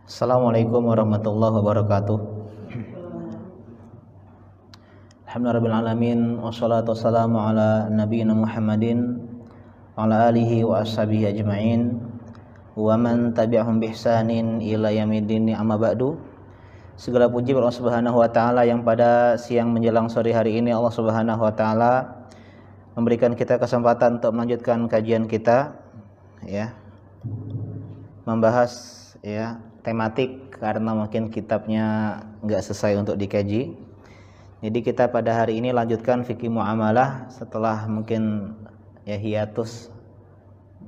Assalamualaikum warahmatullahi wabarakatuh. Alhamdulillahirrahmanirrahim. Wassalatu wassalamu ala nabiyina Muhammadin wa ala alihi wa ashabihi ajma'in wa man tabi'ahum bihsanin ila yaumiddin, amma ba'du. Segala puji bagi Allah Subhanahu wa taala yang pada siang menjelang sore hari ini Allah Subhanahu wa taala memberikan kita kesempatan untuk melanjutkan kajian kita, ya. Membahas tematik karena mungkin kitabnya nggak selesai untuk dikaji. Jadi kita pada hari ini lanjutkan fikih muamalah setelah mungkin hiatus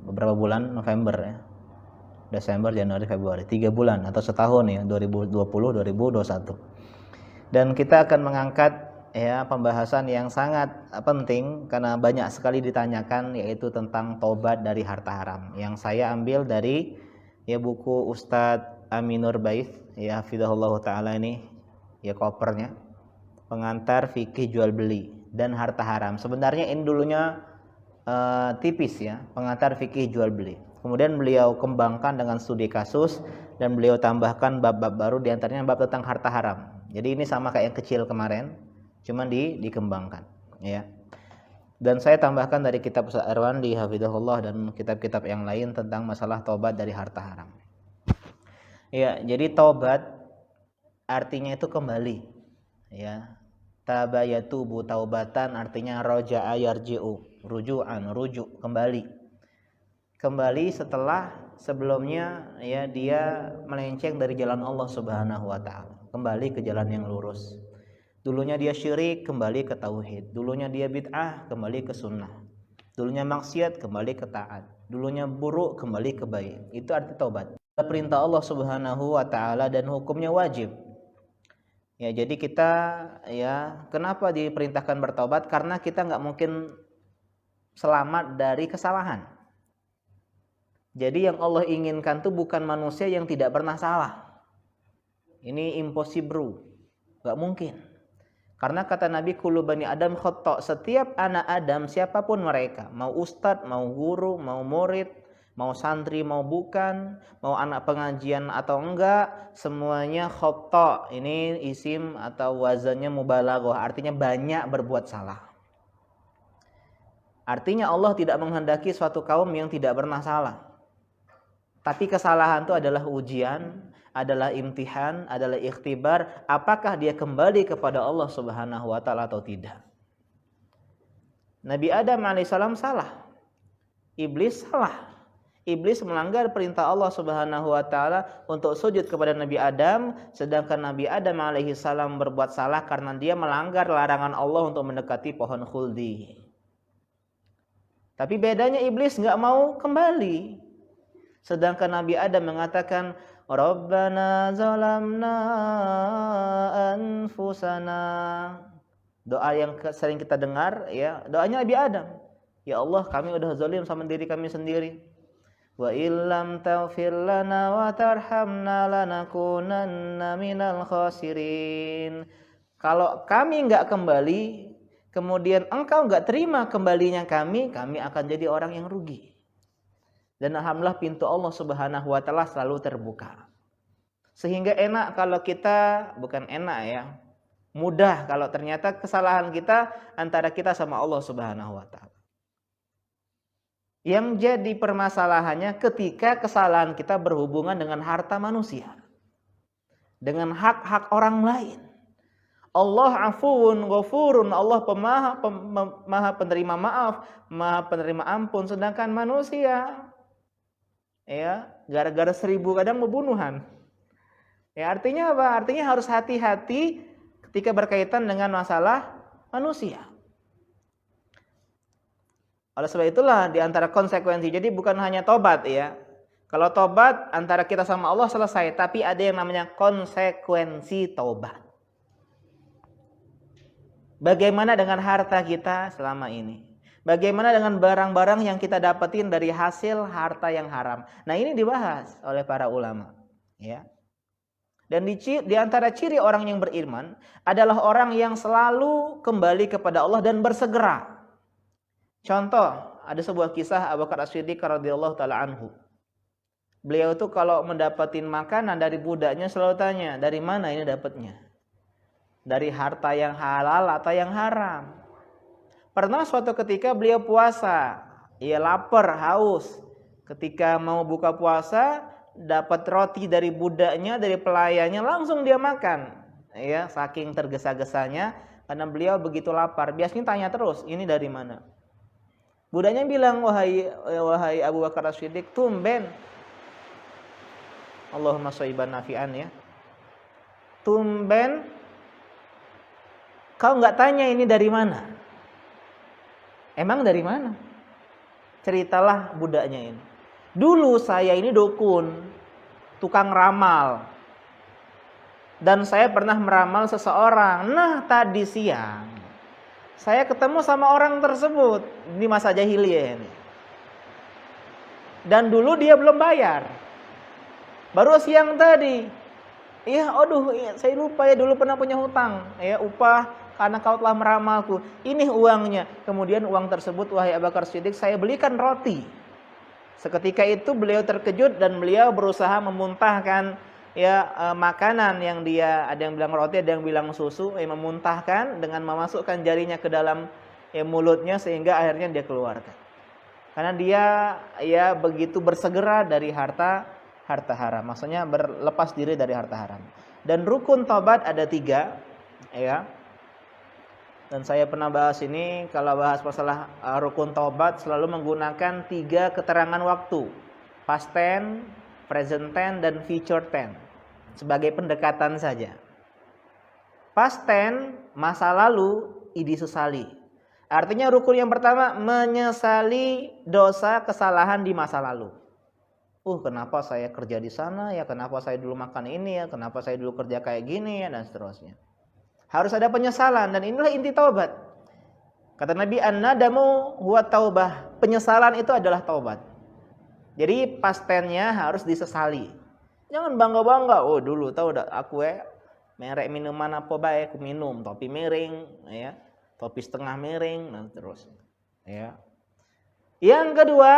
beberapa bulan, November Desember, Januari, Februari, 3 bulan atau setahun 2020-2021. Dan kita akan mengangkat pembahasan yang sangat penting karena banyak sekali ditanyakan, yaitu tentang taubat dari harta haram, yang saya ambil dari buku Ustadz Aminur Baith, hafizahullah ta'ala, ini kopernya, pengantar fikih jual beli dan harta haram. Sebenarnya ini dulunya tipis, pengantar fikih jual beli. Kemudian beliau kembangkan dengan studi kasus dan beliau tambahkan bab-bab baru, diantaranya bab tentang harta haram. Jadi ini sama kayak yang kecil kemarin, cuman dikembangkan, Dan saya tambahkan dari kitab Ustaz Irwandi hafizahullah dan kitab-kitab yang lain tentang masalah taubat dari harta haram. Jadi taubat artinya itu kembali. Taba yatubu taubatan artinya roja'a yarji'u, ruju'an, rujuk, kembali. Kembali setelah sebelumnya dia melenceng dari jalan Allah Subhanahu wa taala, kembali ke jalan yang lurus. Dulunya dia syirik, kembali ke tauhid. Dulunya dia bid'ah, kembali ke sunnah. Dulunya maksiat, kembali ke taat. Dulunya buruk, kembali ke baik. Itu arti taubat. Perintah Allah Subhanahu wa taala dan hukumnya wajib. Jadi kita kenapa diperintahkan bertaubat? Karena kita nggak mungkin selamat dari kesalahan. Jadi yang Allah inginkan tuh bukan manusia yang tidak pernah salah. Ini impossible, nggak mungkin. Karena kata Nabi, kullu bani Adam khata', setiap anak Adam siapapun mereka, mau ustadz, mau guru, mau murid, mau santri, mau bukan, mau anak pengajian atau enggak, semuanya khata'. Ini isim atau wazannya mubalaghah, artinya banyak berbuat salah. Artinya Allah tidak menghendaki suatu kaum yang tidak pernah salah. Tapi kesalahan itu adalah ujian, adalah imtihan, adalah ikhtibar, apakah dia kembali kepada Allah Subhanahu wa taala atau tidak. Nabi Adam alaihissalam salah. Iblis salah. Iblis melanggar perintah Allah Subhanahu wa taala untuk sujud kepada Nabi Adam, sedangkan Nabi Adam alaihissalam berbuat salah karena dia melanggar larangan Allah untuk mendekati pohon khuldi. Tapi bedanya iblis enggak mau kembali. Sedangkan Nabi Adam mengatakan, Rabbana zalamna anfusana. Doa yang sering kita dengar, doanya Nabi Adam. Ya Allah, kami udah zalim sama diri kami sendiri. Wa illam taghfir lana wa tarhamna lanakunanna minal khasirin. Kalau kami enggak kembali, kemudian engkau enggak terima kembalinya kami akan jadi orang yang rugi. Dan alhamdulillah pintu Allah Subhanahu wa taala selalu terbuka. Sehingga enak kalau kita, bukan enak mudah kalau ternyata kesalahan kita antara kita sama Allah Subhanahu wa taala. Yang jadi permasalahannya ketika kesalahan kita berhubungan dengan harta manusia, dengan hak-hak orang lain. Allah afuwun ghafurun, Allah maha penerima maaf, maha penerima ampun, sedangkan manusia gara-gara 1000 kadang pembunuhan. Artinya apa? Artinya harus hati-hati ketika berkaitan dengan masalah manusia. Oleh sebab itulah di antara konsekuensi, jadi bukan hanya tobat Kalau tobat antara kita sama Allah selesai, tapi ada yang namanya konsekuensi tobat. Bagaimana dengan harta kita selama ini? Bagaimana dengan barang-barang yang kita dapetin dari hasil harta yang haram? Nah, ini dibahas oleh para ulama, Dan di antara ciri orang yang beriman adalah orang yang selalu kembali kepada Allah dan bersegera. Contoh, ada sebuah kisah Abu Bakar As-Siddiq radhiyallahu taala anhu. Beliau tuh kalau mendapatin makanan dari budaknya selalu tanya, dari mana ini dapatnya? Dari harta yang halal atau yang haram? Pernah suatu ketika beliau puasa, ia lapar, haus. Ketika mau buka puasa, dapat roti dari budaknya, dari pelayannya, langsung dia makan. Ya, saking tergesa-gesanya, karena beliau begitu lapar. Biasanya tanya terus, ini dari mana? Budaknya bilang, wahai Abu Bakar As-Siddiq, tumben. Allahumma shayban nafi'an ya. Tumben kau nggak tanya ini dari mana? Emang dari mana? Ceritalah budaknya ini. Dulu saya ini dukun, tukang ramal. Dan saya pernah meramal seseorang. Nah, tadi siang saya ketemu sama orang tersebut di masa jahiliyah ini. Dan dulu dia belum bayar. Baru siang tadi. Iya, aduh, saya lupa ya, dulu pernah punya hutang. Ya, upah karena kau telah meramalku. Ini uangnya. Kemudian uang tersebut, wahai Abu Bakar Siddiq, saya belikan roti. Seketika itu beliau terkejut dan beliau berusaha memuntahkan makanan yang dia, ada yang bilang roti, ada yang bilang susu, memuntahkan dengan memasukkan jarinya ke dalam mulutnya sehingga akhirnya dia keluarkan. Karena dia begitu bersegera dari harta haram. Maksudnya berlepas diri dari harta haram. Dan rukun taubat ada 3, ya. Dan saya pernah bahas ini, kalau bahas masalah rukun taubat selalu menggunakan 3 keterangan waktu. Past tense, present tense, dan future tense. Sebagai pendekatan saja. Past tense, masa lalu, disesali. Artinya rukun yang pertama, menyesali dosa kesalahan di masa lalu. Kenapa saya kerja di sana ya, kenapa saya dulu makan ini ya, kenapa saya dulu kerja kayak gini ya, dan seterusnya. Harus ada penyesalan, dan inilah inti taubat. Kata Nabi, an-nadamu huwa taubah. Penyesalan itu adalah taubat. Jadi past tense-nya harus disesali. Jangan bangga-bangga, dulu tahu aku merek minuman apa baik aku minum, topi miring ya, topi setengah miring, dan seterusnya. Ya. Yang kedua,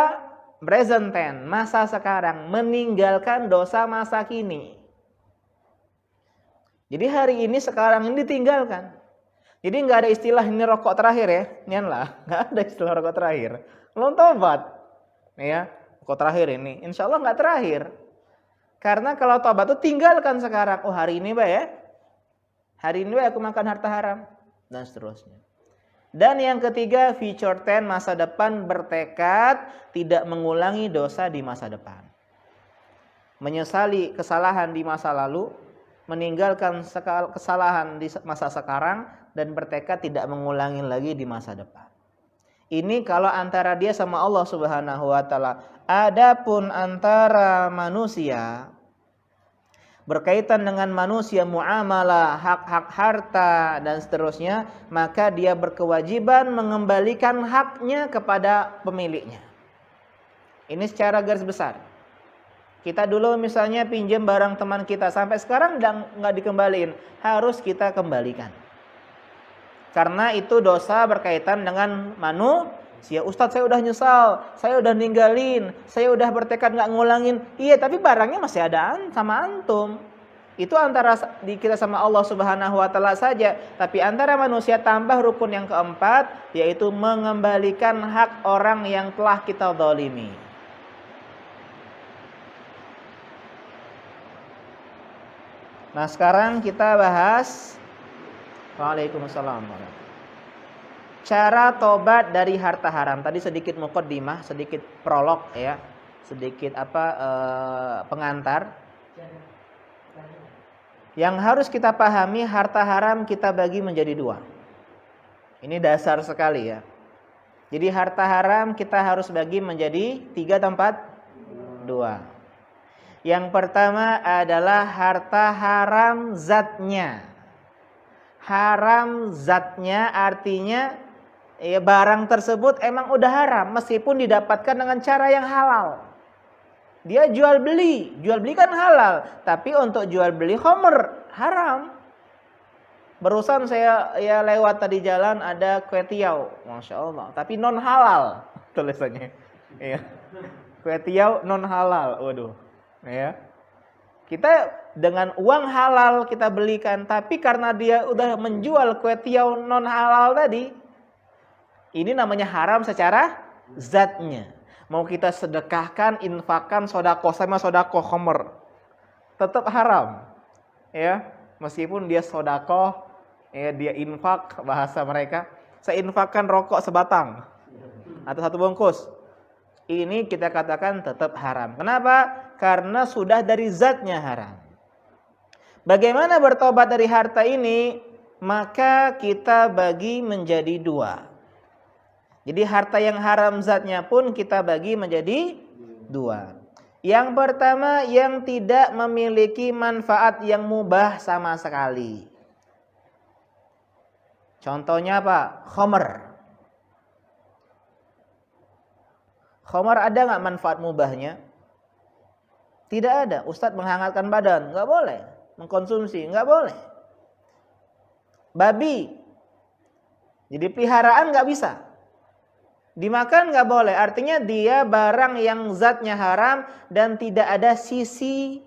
present tense, masa sekarang, meninggalkan dosa masa kini. Jadi hari ini, sekarang ini ditinggalkan. Jadi nggak ada istilah ini rokok terakhir ya, nggak ada istilah rokok terakhir. Belum tobat, ya rokok terakhir ini, insya Allah nggak terakhir. Karena kalau tobat itu tinggalkan sekarang. Hari ini hari ini aku makan harta haram, dan seterusnya. Dan yang ketiga, future tense, masa depan, bertekad tidak mengulangi dosa di masa depan. Menyesali kesalahan di masa lalu, meninggalkan kesalahan di masa sekarang, dan bertekad tidak mengulangi lagi di masa depan. Ini kalau antara dia sama Allah Subhanahu wa taala. Adapun antara manusia, berkaitan dengan manusia, muamalah, hak-hak harta dan seterusnya, maka dia berkewajiban mengembalikan haknya kepada pemiliknya. Ini secara garis besar. Kita dulu misalnya pinjam barang teman kita, sampai sekarang nggak dikembaliin, harus kita kembalikan. Karena itu dosa berkaitan dengan manusia. Ustadz, saya udah nyesal, saya udah ninggalin, saya udah bertekad nggak ngulangin. Iya, tapi barangnya masih ada sama antum. Itu antara kita sama Allah Subhanahu wa taala saja. Tapi antara manusia tambah rukun yang keempat, yaitu mengembalikan hak orang yang telah kita zalimi. Nah, sekarang kita bahas Waalaikumsalam. Cara tobat dari harta haram. Tadi sedikit muqaddimah, sedikit prolog ya, sedikit pengantar. Yang harus kita pahami, harta haram kita bagi menjadi 2. Ini dasar sekali ya. Jadi harta haram kita harus bagi menjadi 3 atau 4? 2. Yang pertama adalah harta haram zatnya. Haram zatnya artinya barang tersebut emang udah haram meskipun didapatkan dengan cara yang halal. Dia jual beli kan halal, tapi untuk jual beli khamr haram. Barusan saya lewat tadi jalan ada kue tiaw, masya Allah, tapi non halal tulisannya. Iya. Kue tiaw non halal, waduh. Ya. Kita dengan uang halal kita belikan, tapi karena dia udah menjual kue tiaw non halal tadi, ini namanya haram secara zatnya. Mau kita sedekahkan, infakkan, sodakoh sama sodakoh khomer, tetap haram. Ya, meskipun dia sodakoh, ya dia infak, bahasa mereka, saya infakkan rokok sebatang atau satu bungkus. Ini kita katakan tetap haram. Kenapa? Karena sudah dari zatnya haram. Bagaimana bertobat dari harta ini? Maka kita bagi menjadi dua. Jadi harta yang haram zatnya pun kita bagi menjadi dua. Yang pertama, yang tidak memiliki manfaat yang mubah sama sekali. Contohnya apa? Khamr. Khamr ada nggak manfaat mubahnya? Tidak ada. Ustadz menghangatkan badan, nggak boleh. Mengkonsumsi, nggak boleh. Babi, jadi peliharaan nggak bisa. Dimakan nggak boleh. Artinya dia barang yang zatnya haram dan tidak ada sisi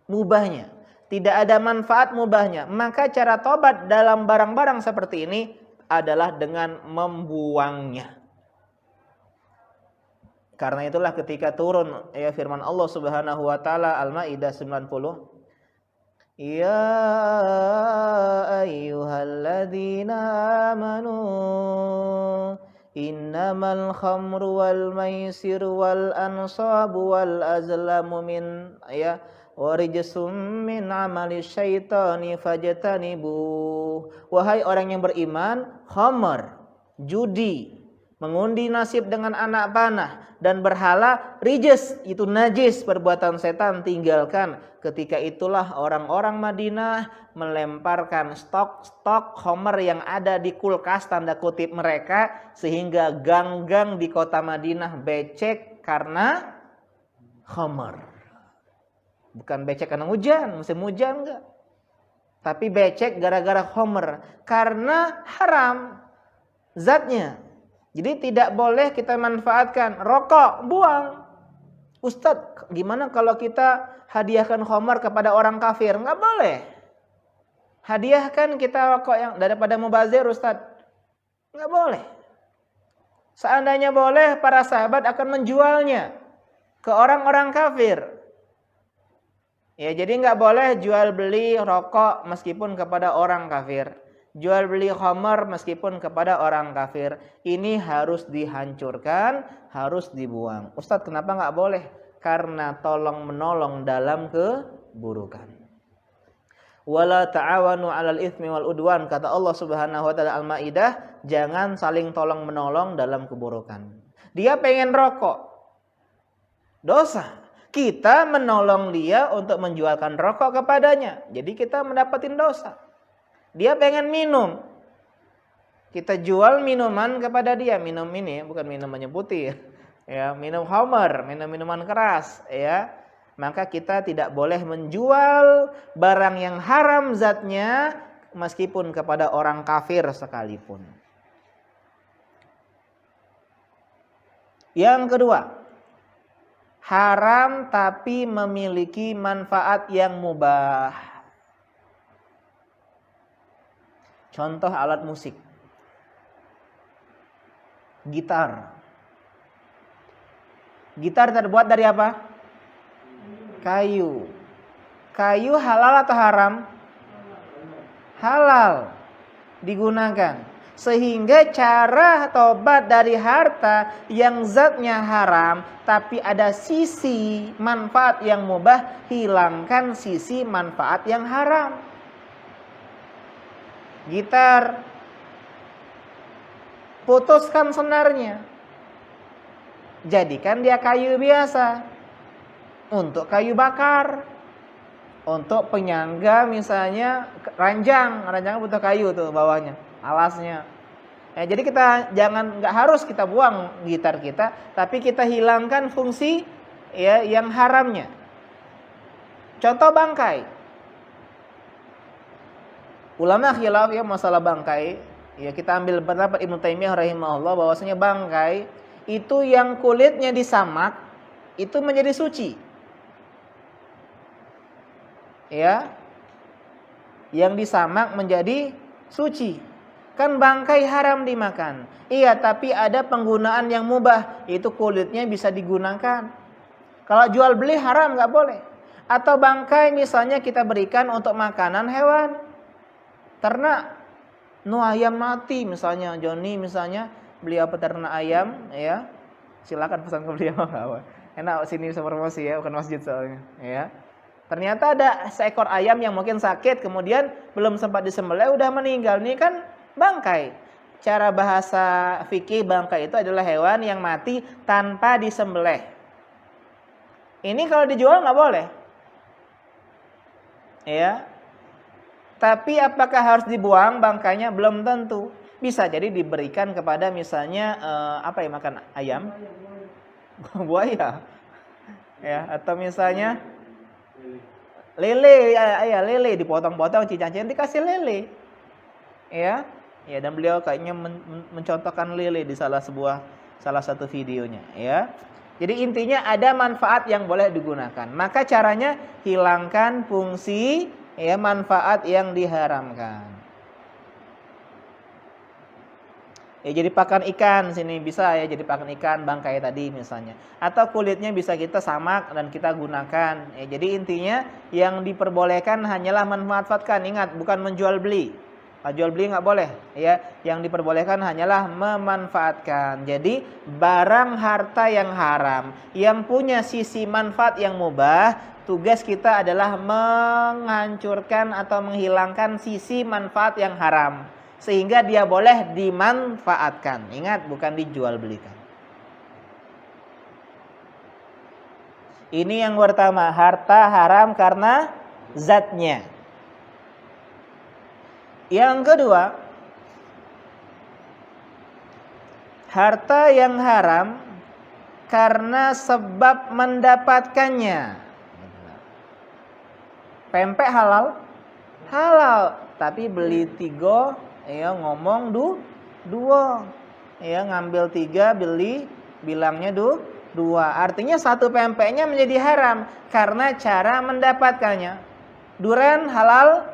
mubahnya, tidak ada manfaat mubahnya. Maka cara tobat dalam barang-barang seperti ini adalah dengan membuangnya. Karena itulah ketika turun ya firman Allah Subhanahu wa taala Al-Maidah 90, ya ayyuhalladzina amanu innamal khamru wal maisir wal ansabu wal azlamu min ya warijsum min amali syaitani fajtanibu. Wahai orang yang beriman, khamr, judi, mengundi nasib dengan anak panah dan berhala, rijis, itu najis, perbuatan setan, tinggalkan. Ketika itulah orang-orang Madinah melemparkan stok-stok khamr yang ada di kulkas tanda kutip mereka, sehingga gang-gang di kota Madinah becek karena khamr. Bukan becek karena hujan, musim hujan enggak. Tapi becek gara-gara khamr, karena haram zatnya. Jadi tidak boleh kita manfaatkan. Rokok, buang. Ustadz, gimana kalau kita hadiahkan khamr kepada orang kafir? Enggak boleh. Hadiahkan kita rokok yang daripada mubazir, Ustadz. Enggak boleh. Seandainya boleh, para sahabat akan menjualnya ke orang-orang kafir. Ya, jadi enggak boleh jual beli rokok meskipun kepada orang kafir. Jual beli khamr meskipun kepada orang kafir. Ini harus dihancurkan, harus dibuang. Ustadz, kenapa nggak boleh? Karena tolong menolong dalam keburukan. Wala ta'awanu 'alal itsmi wal udwan, kata Allah Subhanahu wa taala Al-Maidah, jangan saling tolong menolong dalam keburukan. Dia pengen rokok, dosa. Kita menolong dia untuk menjualkan rokok kepadanya, jadi kita mendapatkan dosa. Dia pengen minum, kita jual minuman kepada dia. Minum ini bukan minumannya putih ya, minum khamr, minum minuman keras ya. Maka kita tidak boleh menjual barang yang haram zatnya meskipun kepada orang kafir sekalipun. Yang kedua, haram tapi memiliki manfaat yang mubah. Contoh alat musik. Gitar. Gitar terbuat dari apa? Kayu. Kayu halal atau haram? Halal digunakan. Sehingga cara tobat dari harta yang zatnya haram tapi ada sisi manfaat yang mubah, hilangkan sisi manfaat yang haram. Gitar, putuskan senarnya, jadikan dia kayu biasa, untuk kayu bakar, untuk penyangga misalnya ranjang butuh kayu tuh bawahnya, alasnya. Jadi kita nggak harus kita buang gitar kita, tapi kita hilangkan fungsi ya yang haramnya. Contoh bangkai. Ulama khilaf ya masalah bangkai. Ya kita ambil pendapat Ibnu Taimiyah rahimahullah bahwasanya bangkai itu yang kulitnya disamak itu menjadi suci. ya, yang disamak menjadi suci. Kan bangkai haram dimakan. Iya, tapi ada penggunaan yang mubah, itu kulitnya bisa digunakan. Kalau jual beli haram nggak boleh. Atau bangkai misalnya kita berikan untuk makanan hewan. Ternak, ayam mati misalnya, Joni misalnya beliau peternak ayam, ya. Silakan pesan ke beliau. Enak sini bisa promosi ya, bukan masjid soalnya, ya. Ternyata ada seekor ayam yang mungkin sakit, kemudian belum sempat disembelih udah meninggal. Ini kan bangkai. Cara bahasa fikih bangkai itu adalah hewan yang mati tanpa disembelih. Ini kalau dijual nggak boleh, ya. Tapi apakah harus dibuang bangkainya? Belum tentu. Bisa jadi diberikan kepada misalnya apa ya, makan ayam, buaya, ya, atau misalnya lele, ya lele dipotong-potong, cincang-cincang dikasih lele, ya, ya. Dan beliau kayaknya mencontohkan lele di salah satu videonya, ya. Jadi intinya ada manfaat yang boleh digunakan. Maka caranya hilangkan fungsi, ya, manfaat yang diharamkan. Ya, jadi pakan ikan sini bisa ya, jadi pakan ikan bangkai tadi misalnya. Atau kulitnya bisa kita samak dan kita gunakan. Ya, jadi intinya yang diperbolehkan hanyalah memanfaatkan. Ingat, bukan menjual beli. Jual beli nggak boleh. Ya, yang diperbolehkan hanyalah memanfaatkan. Jadi barang harta yang haram, yang punya sisi manfaat yang mubah, tugas kita adalah menghancurkan atau menghilangkan sisi manfaat yang haram, sehingga dia boleh dimanfaatkan. Ingat, bukan dijual belikan. Ini yang pertama, harta haram karena zatnya. Yang kedua, harta yang haram karena sebab mendapatkannya. Pempek halal? Halal, tapi beli 3, ya, ngomong dua, ya, ngambil 3, bilangnya 2. Artinya satu pempeknya menjadi haram karena cara mendapatkannya. Durian halal,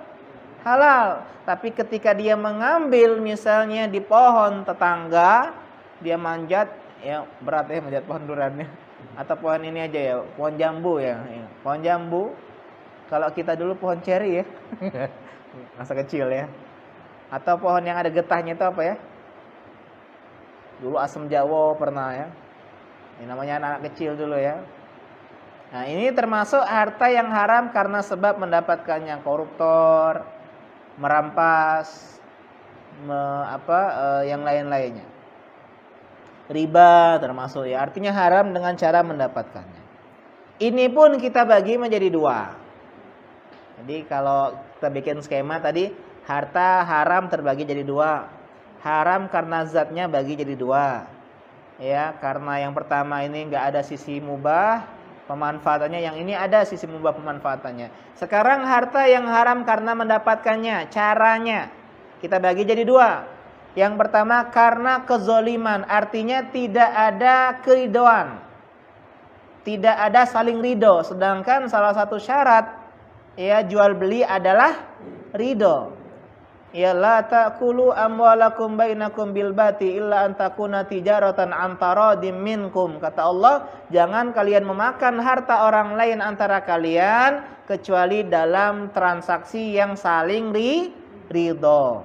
tapi ketika dia mengambil misalnya di pohon tetangga, dia manjat, ya, berat ya manjat pohon duriannya. Atau pohon ini aja ya, pohon jambu ya. Pohon jambu. Kalau kita dulu pohon ceri ya. Masa kecil ya. Atau pohon yang ada getahnya itu apa ya? Dulu asam jawa pernah ya. Ini namanya anak kecil dulu ya. Nah, ini termasuk harta yang haram karena sebab mendapatkannya. Koruptor, merampas, yang lain-lainnya. Riba termasuk ya. Artinya haram dengan cara mendapatkannya. Ini pun kita bagi menjadi 2. Jadi kalau kita bikin skema tadi, harta haram terbagi jadi 2. Haram karena zatnya bagi jadi 2. Ya, karena yang pertama ini enggak ada sisi mubah pemanfaatannya, yang ini ada sisi mubah pemanfaatannya. Sekarang harta yang haram karena mendapatkannya, caranya kita bagi jadi 2. Yang pertama karena kezoliman, artinya tidak ada keridhaan, tidak ada saling ridho. Sedangkan salah satu syarat, ya, jual beli adalah ridho. Ya, la ta'kulu amwalakum bainakum bil bati illa an takuna tijaratan an taradim minkum. Kata Allah, jangan kalian memakan harta orang lain antara kalian kecuali dalam transaksi yang saling ridho.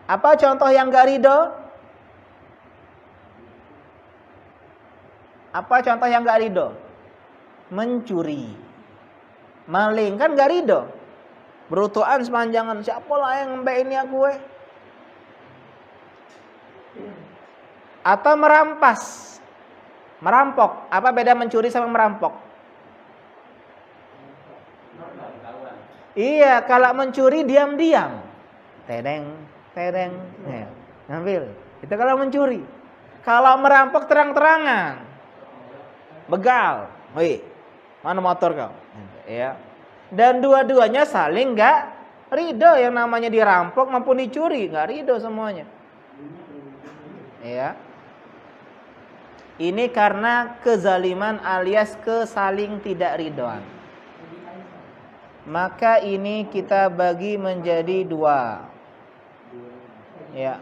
Apa contoh yang enggak ridho? Apa contoh yang enggak ridho? Mencuri, maling, kan enggak ridho. Berutuan sepanjangan, siapa lah yang mbak ini aku Atau merampas, merampok. Apa beda mencuri sama merampok? Iya, kalau mencuri diam-diam, tereng, ya, ngambil. Itu kalau mencuri. Kalau merampok terang-terangan, begal, wih, mana motor kau? Ya. Dan dua-duanya saling nggak ridho. Yang namanya dirampok maupun dicuri nggak ridho semuanya. Ya. Ini karena kezaliman alias kesaling tidak ridhoan. maka ini kita bagi menjadi dua. Ya.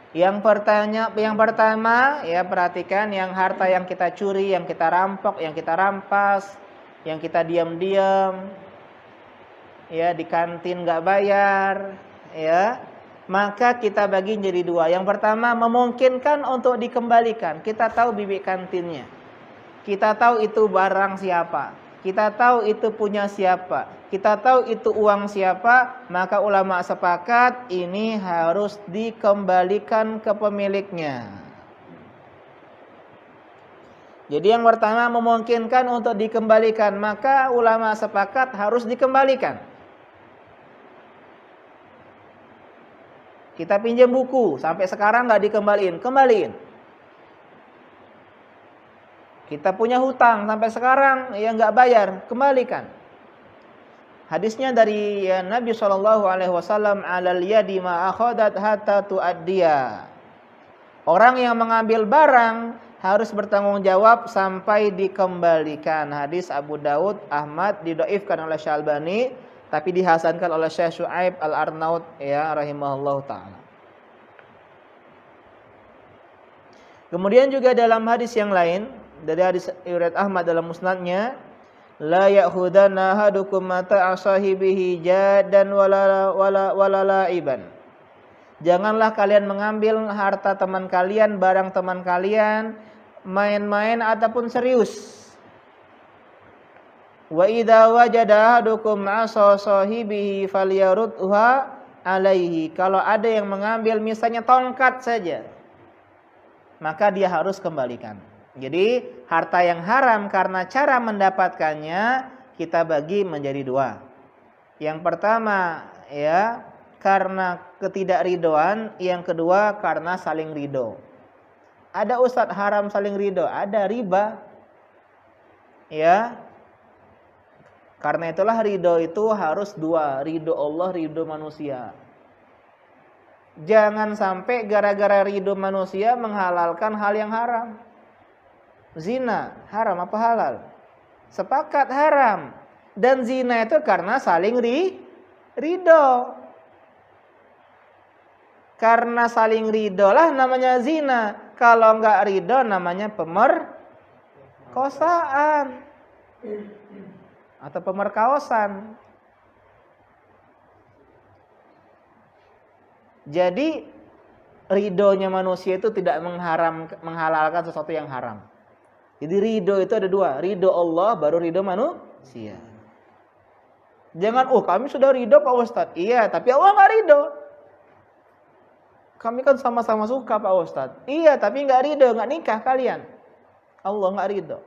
Yang pertama ya, perhatikan, yang harta yang kita curi, yang kita rampok, yang kita rampas, yang kita diam-diam ya di kantin nggak bayar ya, maka kita bagi jadi dua. Yang pertama memungkinkan untuk dikembalikan. Kita tahu bibi kantinnya, kita tahu itu barang siapa, kita tahu itu punya siapa, kita tahu itu uang siapa, maka ulama sepakat ini harus dikembalikan ke pemiliknya. Jadi yang pertama memungkinkan untuk dikembalikan, maka ulama sepakat harus dikembalikan. Kita pinjam buku, sampai sekarang nggak dikembaliin, kembaliin. Kita punya hutang, sampai sekarang ya nggak bayar, kembalikan. Hadisnya dari ya, Nabi SAW, alal yadi ma akhadat hatta tuaddiya. Orang yang mengambil barang harus bertanggung jawab sampai dikembalikan. Hadis Abu Daud, Ahmad, didhaifkan oleh Syalbani, tapi dihasankan oleh Syekh Syuaib Al-Arnaud ya rahimahullahu taala. Kemudian juga dalam hadis yang lain, dari hadis riwayat Ahmad dalam musnadnya, la ya'khudanna ahadukum mata sahibihi jadan wala laiban. Janganlah kalian mengambil harta teman kalian, barang teman kalian, main-main ataupun serius. Wa idza wajada ahadukum 'asa sahibihi falyarudha alaihi. Kalau ada yang mengambil misalnya tongkat saja, maka dia harus kembalikan. Jadi harta yang haram karena cara mendapatkannya kita bagi menjadi dua. Yang pertama ya karena ketidakridhoan, yang kedua karena saling ridho. Ada ustadz haram saling ridho, ada riba. Ya. Karena itulah ridho itu harus dua, ridho Allah, ridho manusia. Jangan sampai gara-gara ridho manusia menghalalkan hal yang haram. Zina haram apa halal? Sepakat haram. Dan zina itu karena saling ridho. Karena saling ridho lah namanya zina. Kalau enggak ridho namanya pemerkosaan atau pemerkaosan. Jadi ridhonya manusia itu tidak menghalalkan sesuatu yang haram. Jadi ridho itu ada dua, ridho Allah baru ridho manusia. Jangan, kami sudah ridho Pak Ustadz. Iya, tapi Allah nggak ridho. Kami kan sama-sama suka Pak Ustadz. Iya, tapi nggak ridho, nggak nikah kalian. Allah nggak ridho.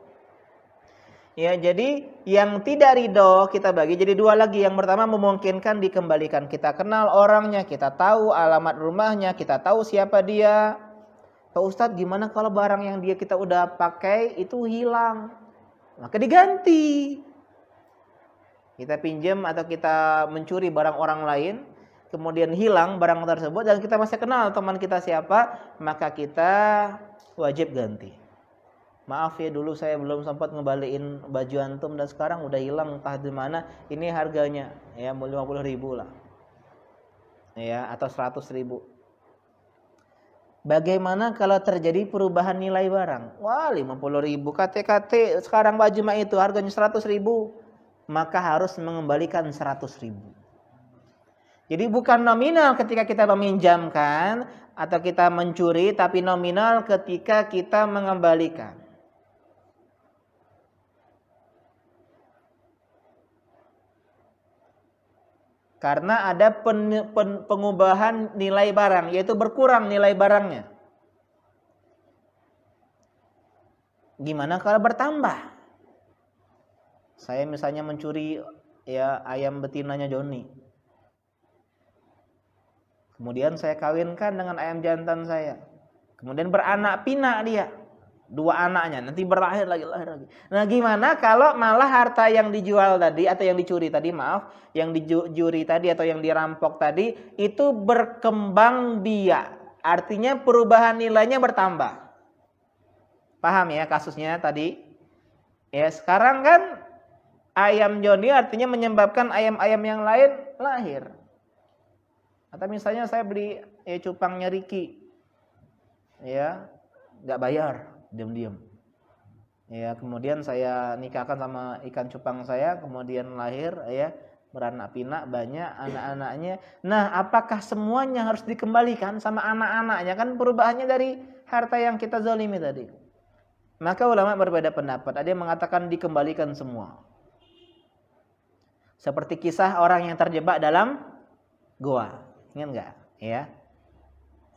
Ya, jadi yang tidak ridho kita bagi jadi dua lagi. Yang pertama memungkinkan dikembalikan. Kita kenal orangnya, kita tahu alamat rumahnya, kita tahu siapa dia. Pak Ustadz, gimana kalau barang yang kita udah pakai itu hilang? Maka diganti. Kita pinjam atau kita mencuri barang orang lain, kemudian hilang barang tersebut dan kita masih kenal teman kita siapa, maka kita wajib ganti. Maaf ya, dulu saya belum sempat ngebalikin baju antum dan sekarang udah hilang entah di mana. Ini harganya ya 50.000 lah. Ya, atau 100.000. Bagaimana kalau terjadi perubahan nilai barang? Wah, 50.000 KT sekarang baju mah itu harganya 100.000, maka harus mengembalikan 100.000. Jadi bukan nominal ketika kita meminjamkan atau kita mencuri, tapi nominal ketika kita mengembalikan. Karena ada pengubahan nilai barang, yaitu berkurang nilai barangnya. Gimana kalau bertambah? Saya misalnya mencuri ya ayam betinanya Joni. Kemudian saya kawinkan dengan ayam jantan saya. Kemudian beranak pinak dia. 2 anaknya, nanti berlahir lagi. Nah, gimana kalau malah harta yang dijual tadi atau yang dicuri tadi, yang dicuri tadi atau yang dirampok tadi itu berkembang biak. Artinya perubahan nilainya bertambah. Paham ya kasusnya tadi? Ya, sekarang kan Ayam Joni artinya menyebabkan ayam-ayam yang lain lahir. Atau misalnya saya beli cupangnya Riki, ya nggak bayar, diam-diam. Ya kemudian saya nikahkan sama ikan cupang saya, kemudian lahir ya beranak pinak banyak anak-anaknya. Nah, apakah semuanya harus dikembalikan sama anak-anaknya? Kan perubahannya dari harta yang kita zalimi tadi. Maka ulama berbeda pendapat. Ada yang mengatakan dikembalikan semua. Seperti kisah orang yang terjebak dalam goa. Ingat enggak? Ya.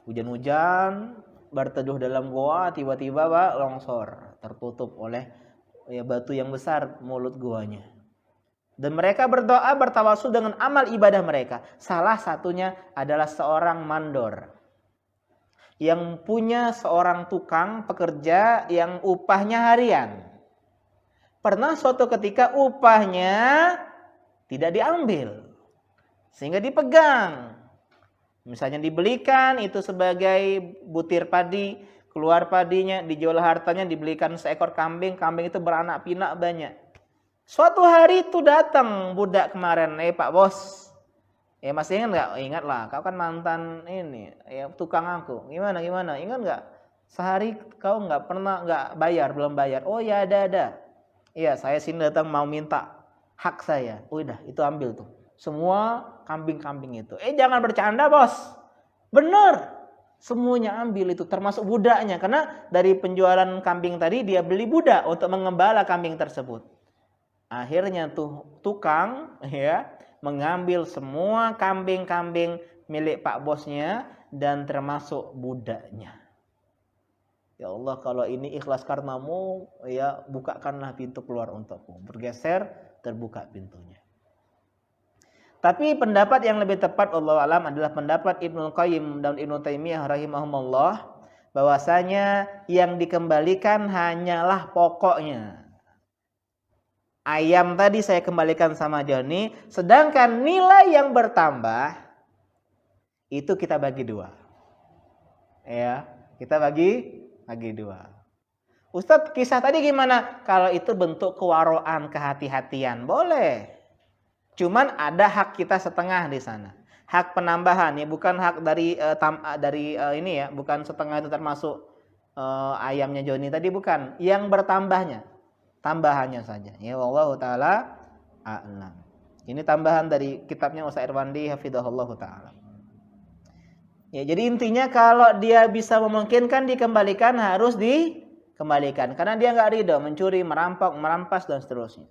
Hujan-hujan, berteduh dalam goa, tiba-tiba longsor, tertutup oleh batu yang besar mulut goanya. Dan mereka berdoa bertawasul dengan amal ibadah mereka. Salah satunya adalah seorang mandor yang punya seorang tukang pekerja yang upahnya harian. Pernah suatu ketika upahnya tidak diambil, sehingga dipegang. Misalnya dibelikan itu sebagai butir padi, keluar padinya, dijual hartanya, dibelikan seekor kambing, kambing itu beranak pinak banyak. Suatu hari itu datang budak kemarin, Pak Bos, ya masih ingat nggak? Ingat lah, kau kan mantan ini, ya tukang aku. Gimana? Ingat nggak? Sehari kau nggak bayar, belum bayar. Oh ya ada. Iya saya sini datang mau minta hak saya. Udah itu ambil tuh, semua kambing-kambing itu. Jangan bercanda bos, bener. Semuanya ambil itu, termasuk budaknya. Karena dari penjualan kambing tadi dia beli budak untuk mengembala kambing tersebut. Akhirnya tuh tukang ya mengambil semua kambing-kambing milik Pak Bosnya dan termasuk budaknya. Ya Allah, kalau ini ikhlas karenamu, ya bukakanlah pintu keluar untukku. Bergeser, terbuka pintunya. Tapi pendapat yang lebih tepat wallahu alam adalah pendapat Ibnu Qayyim dan Ibnu Taimiyah rahimahumullah, bahwasanya yang dikembalikan hanyalah pokoknya. Ayam tadi saya kembalikan sama Joni, sedangkan nilai yang bertambah itu kita bagi dua. Ya, kita bagi dua. Ustadz, kisah tadi gimana? Kalau itu bentuk kewaroan, kehati-hatian, boleh. Cuman ada hak kita setengah di sana. Hak penambahan ya, bukan hak dari ini ya, bukan setengah itu termasuk ayamnya Joni tadi, bukan. Yang bertambahnya. Tambahannya saja. Ya wallahu taala a'lam. Ini tambahan dari kitabnya Ustaz Irwandi hafizahullah taala. Ya, jadi intinya kalau dia bisa memungkinkan dikembalikan, harus dikembalikan karena dia enggak ridho mencuri, merampok, merampas dan seterusnya.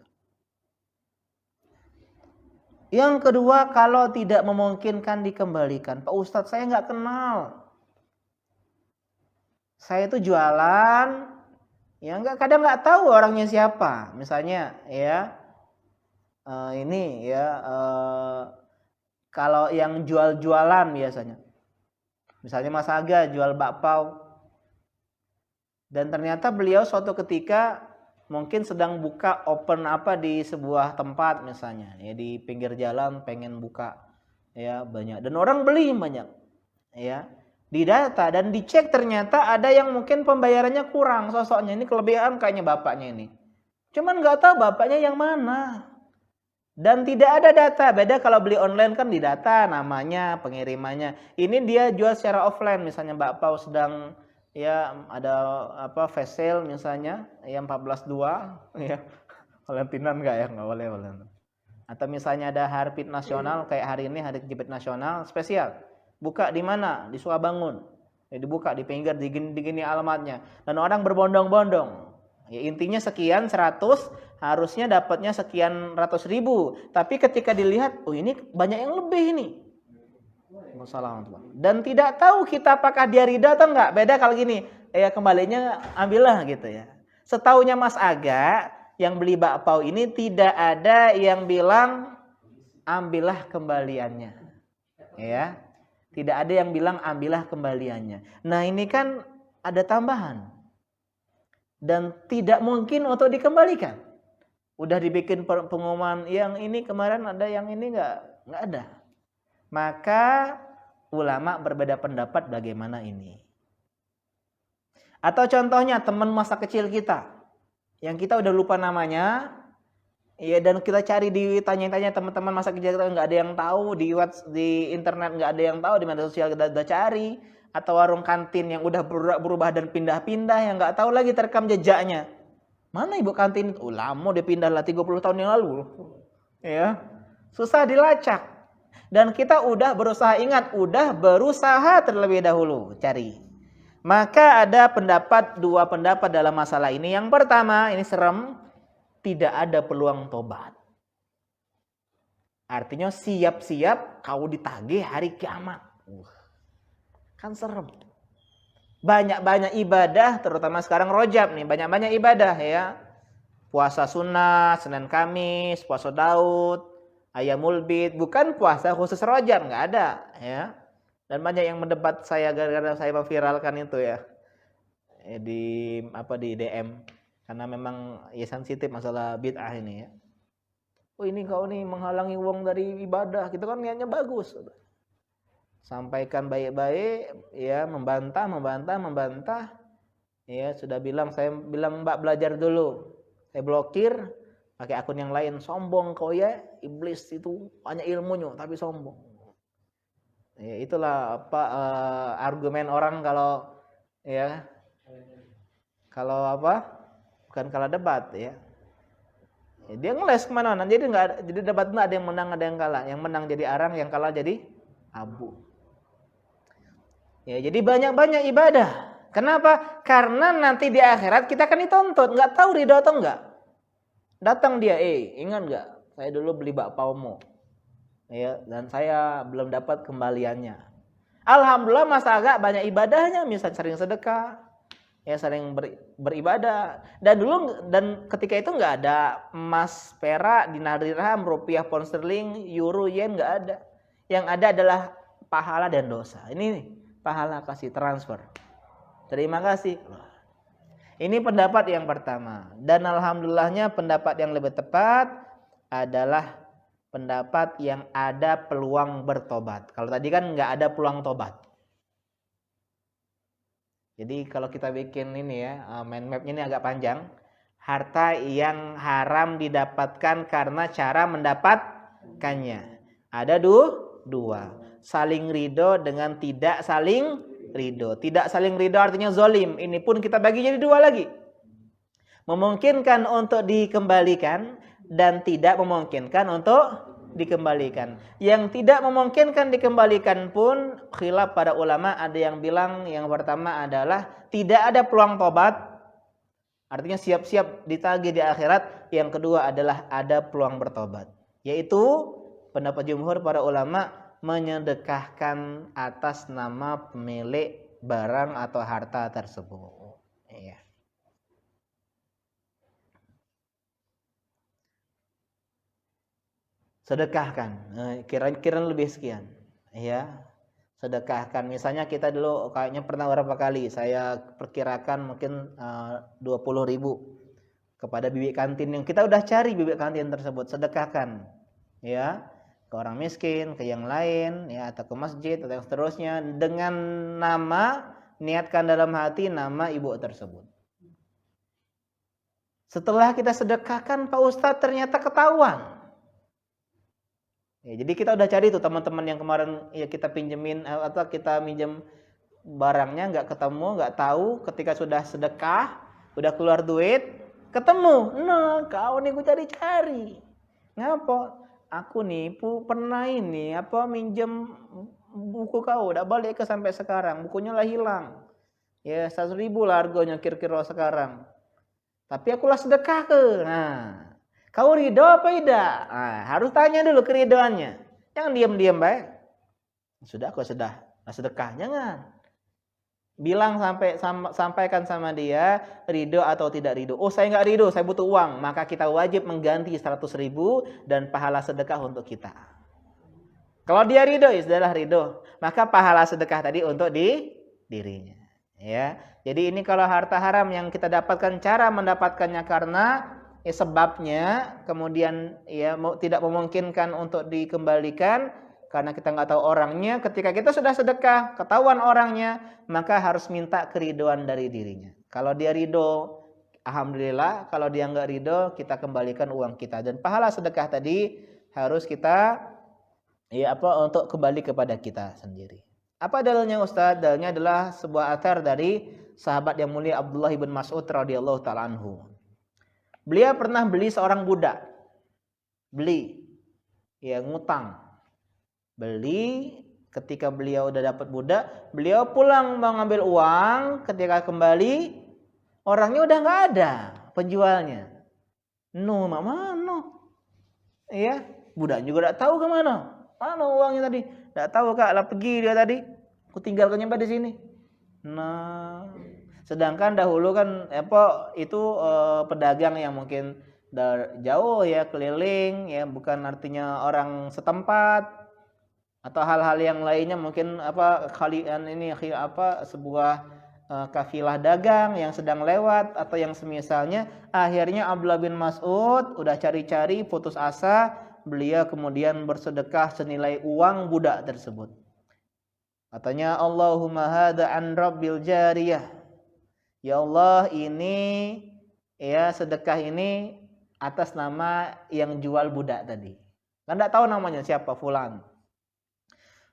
Yang kedua, kalau tidak memungkinkan dikembalikan, Pak Ustadz saya enggak kenal. Saya itu jualan, ya kadang nggak tahu orangnya siapa. Misalnya ya kalau yang jual-jualan biasanya, misalnya Mas Aga jual bakpao, dan ternyata beliau suatu ketika mungkin sedang buka open di sebuah tempat misalnya, ya di pinggir jalan pengen buka ya banyak, dan orang beli banyak, ya. Didata dan dicek ternyata ada yang mungkin pembayarannya kurang, sosoknya ini kelebihan kayaknya bapaknya ini. Cuman nggak tahu bapaknya yang mana. Dan tidak ada data. Beda kalau beli online kan didata namanya, pengirimannya. Ini dia jual secara offline, misalnya bakpao sedang ya ada flash sale misalnya, ya 14.2 ya. Valentinan enggak ya? Enggak boleh. Atau misalnya ada hari PIT nasional kayak hari ini, hari jepit nasional spesial. Buka di mana? Di Sukabangun. Ya, dibuka di pinggir, di gini alamatnya. Dan orang berbondong-bondong. Ya, intinya sekian 100, harusnya dapatnya sekian ratus ribu. Tapi ketika dilihat, oh ini banyak yang lebih ini. Dan tidak tahu kita apakah dia ridha atau enggak. Beda kalau gini, ya kembalinya ambillah gitu ya. Setaunya Mas Aga yang beli bakpao ini tidak ada yang bilang ambillah kembaliannya. Ya. Tidak ada yang bilang ambillah kembaliannya. Nah ini kan ada tambahan. Dan tidak mungkin untuk dikembalikan. Udah dibikin pengumuman yang ini kemarin ada, yang ini nggak ada. Maka ulama berbeda pendapat bagaimana ini. Atau contohnya teman masa kecil kita. Yang kita udah lupa namanya. Iya, dan kita cari ditanya-tanya teman-teman masa kerja kita nggak ada yang tahu, di internet nggak ada yang tahu, di media sosial kita udah cari, atau warung kantin yang udah berubah dan pindah-pindah yang nggak tahu lagi terekam jejaknya. Mana ibu kantin? Oh, lama dia pindah lah 30 tahun yang lalu. Ya. Susah dilacak. Dan kita udah berusaha, ingat, udah berusaha terlebih dahulu cari. Maka ada dua pendapat dalam masalah ini. Yang pertama, ini serem, tidak ada peluang tobat. Artinya siap-siap kau ditagih hari kiamat. Kan serem. Banyak-banyak ibadah, terutama sekarang Rajab nih, banyak-banyak ibadah ya. Puasa sunnah, Senin Kamis, puasa Daud, Ayamul Bid, bukan puasa khusus Rajab, nggak ada ya. Dan banyak yang mendebat saya gara-gara saya memviralkan itu ya. Di DM. Karena memang ya sensitif masalah bid'ah ini ya. Oh, ini kau nih menghalangi uang dari ibadah. Kita kan niatnya bagus. Sampaikan baik-baik ya, membantah. Ya, saya bilang Mbak belajar dulu. Saya blokir pakai akun yang lain. Sombong kau ya, iblis itu banyak ilmunya tapi sombong. Ya, itulah argumen orang kalau bukan kalah debat ya. Dia ngeles kemana-mana. Jadi debat nggak ada yang menang, ada yang kalah. Yang menang jadi arang, yang kalah jadi abu. Ya, jadi banyak-banyak ibadah. Kenapa? Karena nanti di akhirat kita akan dituntut. Nggak tahu ridho atau enggak. Datang dia, ingat nggak? Saya dulu beli bakpaumu. Ya, dan saya belum dapat kembaliannya. Alhamdulillah masa agak banyak ibadahnya, misalnya sering sedekah. Ya, sering beribadah. Dan ketika itu nggak ada emas, perak, dinar dirham, rupiah, pound sterling, euro, yen, nggak ada. Yang ada adalah pahala dan dosa. Ini pahala kasih transfer. Terima kasih. Ini pendapat yang pertama. Dan alhamdulillahnya pendapat yang lebih tepat adalah pendapat yang ada peluang bertobat. Kalau tadi kan nggak ada peluang tobat. Jadi kalau kita bikin ini ya, mind map-nya ini agak panjang. Harta yang haram didapatkan karena cara mendapatkannya. Ada dua. Saling ridho dengan tidak saling ridho. Tidak saling ridho artinya zolim. Ini pun kita bagi jadi dua lagi. Memungkinkan untuk dikembalikan dan tidak memungkinkan untuk dikembalikan. Yang tidak memungkinkan dikembalikan pun khilaf para ulama, ada yang bilang yang pertama adalah tidak ada peluang tobat. Artinya siap-siap ditagih di akhirat. Yang kedua adalah ada peluang bertobat. Yaitu pendapat jumhur para ulama menyedekahkan atas nama pemilik barang atau harta tersebut. Iya. Sedekahkan, kira-kira lebih sekian, ya. Sedekahkan. Misalnya kita dulu kayaknya pernah berapa kali saya perkirakan mungkin 20.000 kepada bibit kantin yang kita udah cari bibit kantin tersebut, sedekahkan, ya, ke orang miskin, ke yang lain, ya, atau ke masjid atau yang seterusnya dengan nama, niatkan dalam hati nama ibu tersebut. Setelah kita sedekahkan, Pak Ustadz ternyata ketahuan. Ya, jadi kita udah cari tuh teman-teman yang kemarin ya kita pinjemin atau kita minjem barangnya nggak ketemu, nggak tahu. Ketika sudah sedekah, udah keluar duit, ketemu. Nah, kau nih gue cari-cari. Ngapa? Aku nih pernah ini minjem buku kau, udah balik ke sampai sekarang. Bukunya lah hilang. Ya 100.000 lah harganya kira-kira sekarang. Tapi akulah sedekah ke. Nah. Kau ridho apa tidak? Nah, harus tanya dulu keridoannya. Jangan diam-diam baik. Sudah, aku sudah sedekah. Jangan. Bilang sampaikan sama dia ridho atau tidak ridho. Oh, saya nggak ridho, saya butuh uang. Maka kita wajib mengganti 100.000 dan pahala sedekah untuk kita. Kalau dia ridho, ya sudahlah ridho. Maka pahala sedekah tadi untuk dirinya. Ya. Jadi ini kalau harta haram yang kita dapatkan, cara mendapatkannya karena sebabnya, kemudian ya tidak memungkinkan untuk dikembalikan karena kita nggak tahu orangnya. Ketika kita sudah sedekah, ketahuan orangnya, maka harus minta keridoan dari dirinya. Kalau dia ridho, alhamdulillah. Kalau dia nggak ridho, kita kembalikan uang kita. Dan pahala sedekah tadi harus kita untuk kembali kepada kita sendiri. Apa dalilnya Ustaz? Dalilnya adalah sebuah athar dari sahabat yang mulia Abdullah bin Mas'ud radhiyallahu taala anhu. Beliau pernah beli seorang budak. Ngutang. Beli, ketika beliau udah dapat budak, beliau pulang mau ngambil uang, ketika kembali orangnya udah nggak ada, penjualnya. Mana? Budak juga nggak tahu kemana. Mana uangnya tadi? Nggak tahu Kak, lah pergi dia tadi. Aku tinggalkannya pada di sini. Nah, sedangkan dahulu kan pedagang yang mungkin jauh keliling bukan artinya orang setempat atau hal-hal yang lainnya mungkin sebuah kafilah dagang yang sedang lewat atau yang semisalnya. Akhirnya Abdullah bin Mas'ud udah cari-cari putus asa, beliau kemudian bersedekah senilai uang budak tersebut. Katanya, Allahumma hadza an rabbil jariyah. Ya Allah, ini sedekah ini atas nama yang jual budak tadi. Kan enggak tahu namanya siapa, fulan.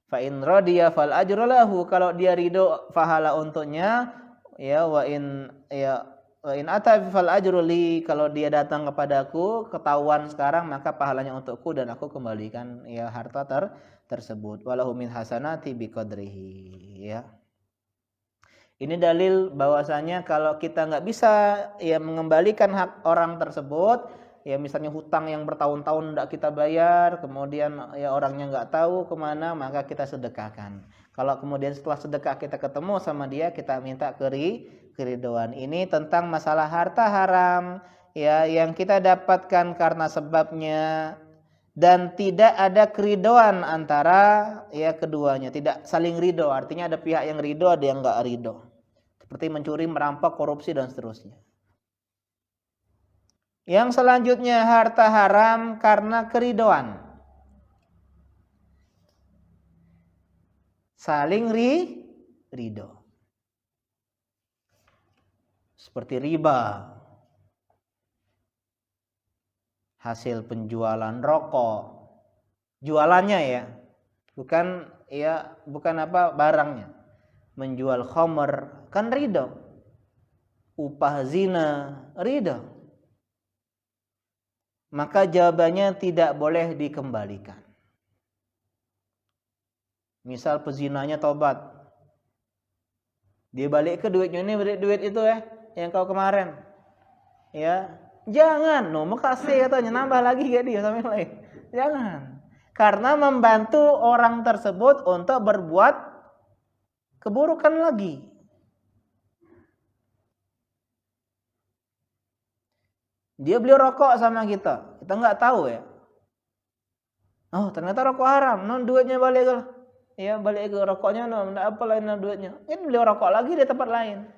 Fa in radiya fal ajru lahu, kalau dia ridho pahala untuknya, wa in ata fal ajru li, kalau dia datang kepadaku ketahuan sekarang maka pahalanya untukku dan aku kembalikan harta tersebut. Walahu min hasanati biqadrihi. Ini dalil bahwasanya kalau kita nggak bisa mengembalikan hak orang tersebut, misalnya hutang yang bertahun-tahun tidak kita bayar, kemudian orangnya nggak tahu kemana, maka kita sedekahkan. Kalau kemudian setelah sedekah kita ketemu sama dia, kita minta keridhoan. Ini tentang masalah harta haram yang kita dapatkan karena sebabnya dan tidak ada keridhoan antara keduanya, tidak saling ridho. Artinya ada pihak yang ridho, ada yang nggak ridho. Seperti mencuri, merampok, korupsi dan seterusnya. Yang selanjutnya harta haram karena keridhoan. Saling ridho. Seperti riba. Hasil penjualan rokok. Jualannya bukan barangnya. Menjual khamr kan ridho. Upah zina ridho. Maka jawabannya tidak boleh dikembalikan. Misal pezinanya tobat, dia balik ke duitnya, ini duit itu yang kau kemarin, jangan, makasih katanya, nambah lagi dia sama yang lain, jangan, karena membantu orang tersebut untuk berbuat keburukan lagi. Dia beli rokok sama kita nggak tahu oh ternyata rokok haram, duitnya balik balik ke rokoknya, nggak apa lain duitnya, ini beli rokok lagi di tempat lain.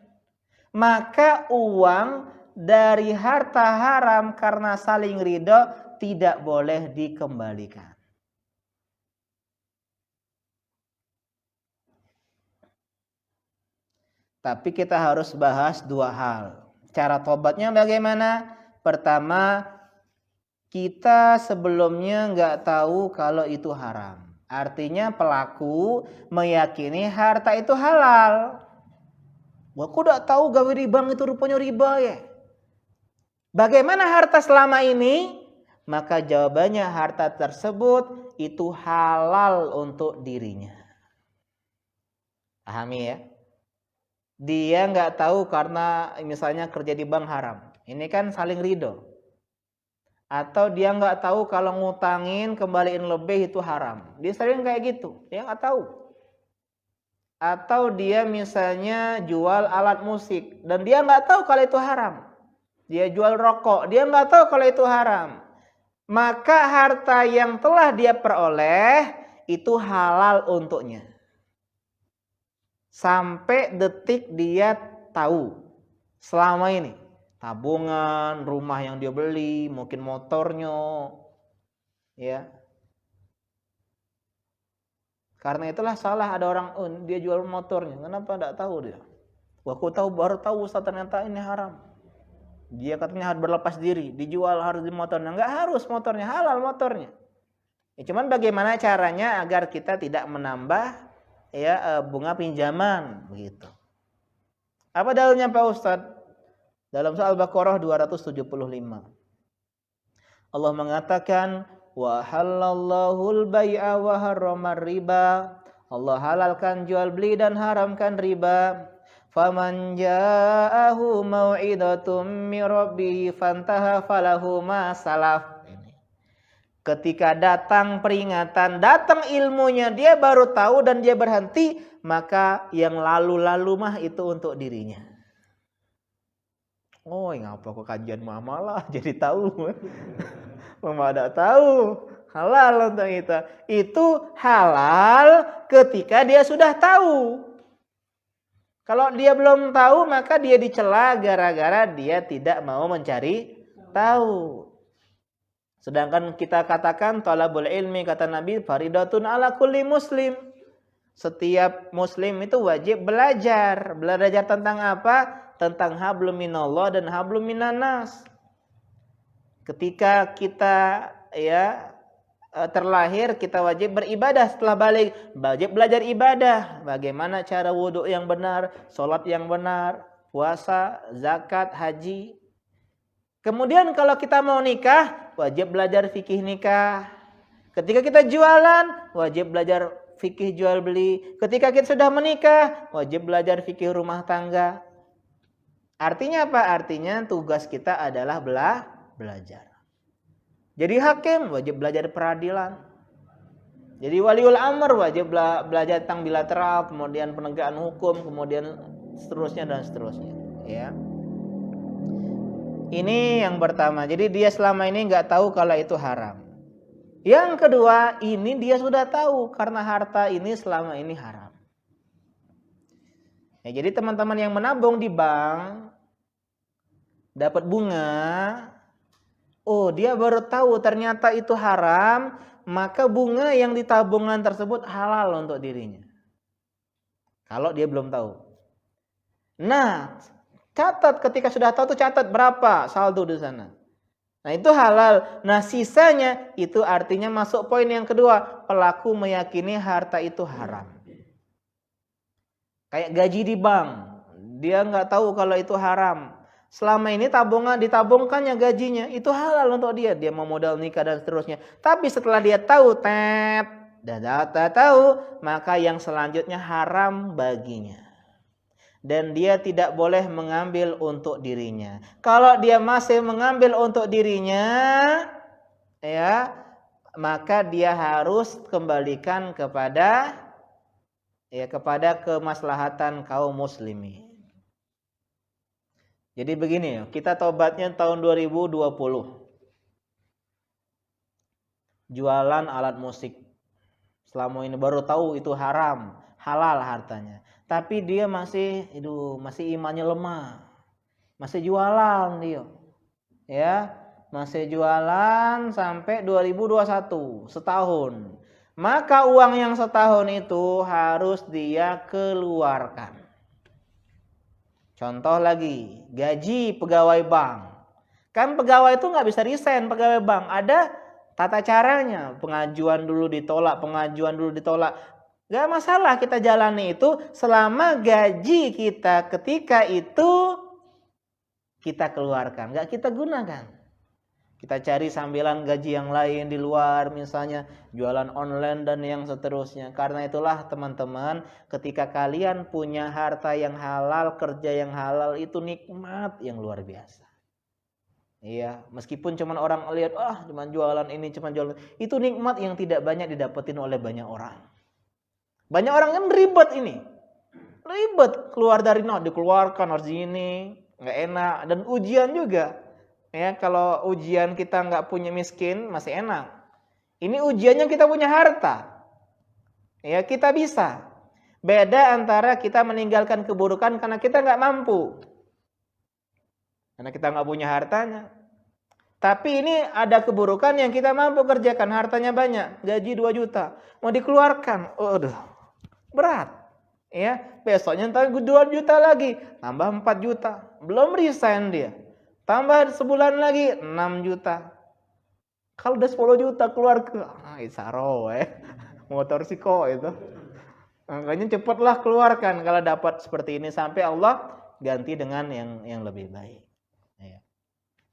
Maka uang dari harta haram karena saling ridho tidak boleh dikembalikan. Tapi kita harus bahas dua hal. Cara tobatnya bagaimana? Pertama, kita sebelumnya nggak tahu kalau itu haram. Artinya pelaku meyakini harta itu halal. Aku udah tahu gawe di bank itu rupanya riba Bagaimana harta selama ini? Maka jawabannya harta tersebut itu halal untuk dirinya. Pahami Dia nggak tahu karena misalnya kerja di bank haram. Ini kan saling ridho. Atau dia nggak tahu kalau ngutangin kembaliin lebih itu haram. Dia sering kayak gitu. Dia nggak tahu. Atau dia misalnya jual alat musik dan dia nggak tahu kalau itu haram. Dia jual rokok, dia nggak tahu kalau itu haram. Maka harta yang telah dia peroleh itu halal untuknya. Sampai detik dia tahu selama ini tabungan, rumah yang dia beli, mungkin motornya, Karena itulah salah ada orang, dia jual motornya, kenapa tidak tahu dia? Aku baru tahu Ustaz ternyata ini haram. Dia katanya harus berlepas diri, dijual harus di motornya. Enggak harus motornya, halal motornya. Ya, cuman bagaimana caranya agar kita tidak menambah ya bunga pinjaman begitu. Apa dalilnya Pak Ustadz? Dalam surah Al-Baqarah 275. Allah mengatakan wa halallahu al-bai'a wa harramar riba. Allah halalkan jual beli dan haramkan riba. Faman ja'ahu mau'idatum mir rabbih fantaha falahu ma salaf. Ketika datang peringatan, datang ilmunya, dia baru tahu dan dia berhenti, maka yang lalu-lalu mah itu untuk dirinya. Oh, ngapa kok kajian muamalah jadi tahu. Mama ada tahu. Halal untuk itu. Itu halal ketika dia sudah tahu. Kalau dia belum tahu, maka dia dicela gara-gara dia tidak mau mencari tahu. Sedangkan kita katakan talabul ilmi, kata Nabi, faridatun ala kulli muslim. Setiap muslim itu wajib belajar. Belajar tentang apa? Tentang hablum minallah dan hablum minannas. Ketika kita terlahir, kita wajib beribadah. Setelah balik, wajib belajar ibadah. Bagaimana cara wudhu yang benar, sholat yang benar, puasa, zakat, haji. Kemudian kalau kita mau nikah, wajib belajar fikih nikah. Ketika kita jualan, wajib belajar fikih jual beli. Ketika kita sudah menikah, wajib belajar fikih rumah tangga. Artinya apa? Artinya tugas kita adalah belajar. Jadi hakim wajib belajar peradilan. Jadi waliul amr wajib belajar tentang bilateral, kemudian penegakan hukum, kemudian seterusnya dan seterusnya. Ya. Ini yang pertama. Jadi dia selama ini nggak tahu kalau itu haram. Yang kedua, ini dia sudah tahu karena harta ini selama ini haram. Ya, jadi teman-teman yang menabung di bank dapat bunga. Oh, dia baru tahu ternyata itu haram, maka bunga yang di tabungan tersebut halal untuk dirinya. Kalau dia belum tahu. Nah, catat ketika sudah tahu tuh catat berapa saldo di sana. Nah, itu halal. Nah, sisanya itu artinya masuk poin yang kedua, pelaku meyakini harta itu haram. Kayak gaji di bank, dia nggak tahu kalau itu haram. Selama ini tabungan ditabungkannya gajinya, itu halal untuk dia. Dia mau modal nikah dan seterusnya. Tapi setelah dia tahu, tahu, maka yang selanjutnya haram baginya. Dan dia tidak boleh mengambil untuk dirinya. Kalau dia masih mengambil untuk dirinya, ya, maka dia harus kembalikan kepada kemaslahatan kaum muslimin. Jadi begini, kita tobatnya tahun 2020. Jualan alat musik. Selama ini baru tahu itu haram, halal hartanya. Tapi dia masih imannya lemah. Masih jualan dia. Ya, masih jualan sampai 2021, setahun. Maka uang yang setahun itu harus dia keluarkan. Contoh lagi, gaji pegawai bank. Kan pegawai itu nggak bisa resign pegawai bank. Ada tata caranya. Pengajuan dulu ditolak. Gak masalah kita jalani itu selama gaji kita ketika itu kita keluarkan. Gak kita gunakan. Kita cari sambilan gaji yang lain di luar, misalnya jualan online dan yang seterusnya. Karena itulah teman-teman, ketika kalian punya harta yang halal, kerja yang halal, itu nikmat yang luar biasa. Iya, meskipun cuma orang lihat, cuma jualan ini, itu nikmat yang tidak banyak didapetin oleh banyak orang. Banyak orang kan ribet ini. Ribet, keluar dari dikeluarkan harus ini, nggak enak. Dan ujian juga. Ya, kalau ujian kita nggak punya miskin masih enak. Ini ujiannya kita punya harta. Ya, kita bisa. Beda antara kita meninggalkan keburukan karena kita nggak mampu. Karena kita nggak punya hartanya. Tapi ini ada keburukan yang kita mampu kerjakan, hartanya banyak, gaji 2 juta, mau dikeluarkan, berat. Ya, besoknya entar 2 juta lagi, tambah 4 juta, belum resign dia. Tambah sebulan lagi 6 juta. Kalau udah 10 juta keluar ke isaro motor siko itu. Makanya cepatlah keluarkan kalau dapat seperti ini sampai Allah ganti dengan yang lebih baik. Ya.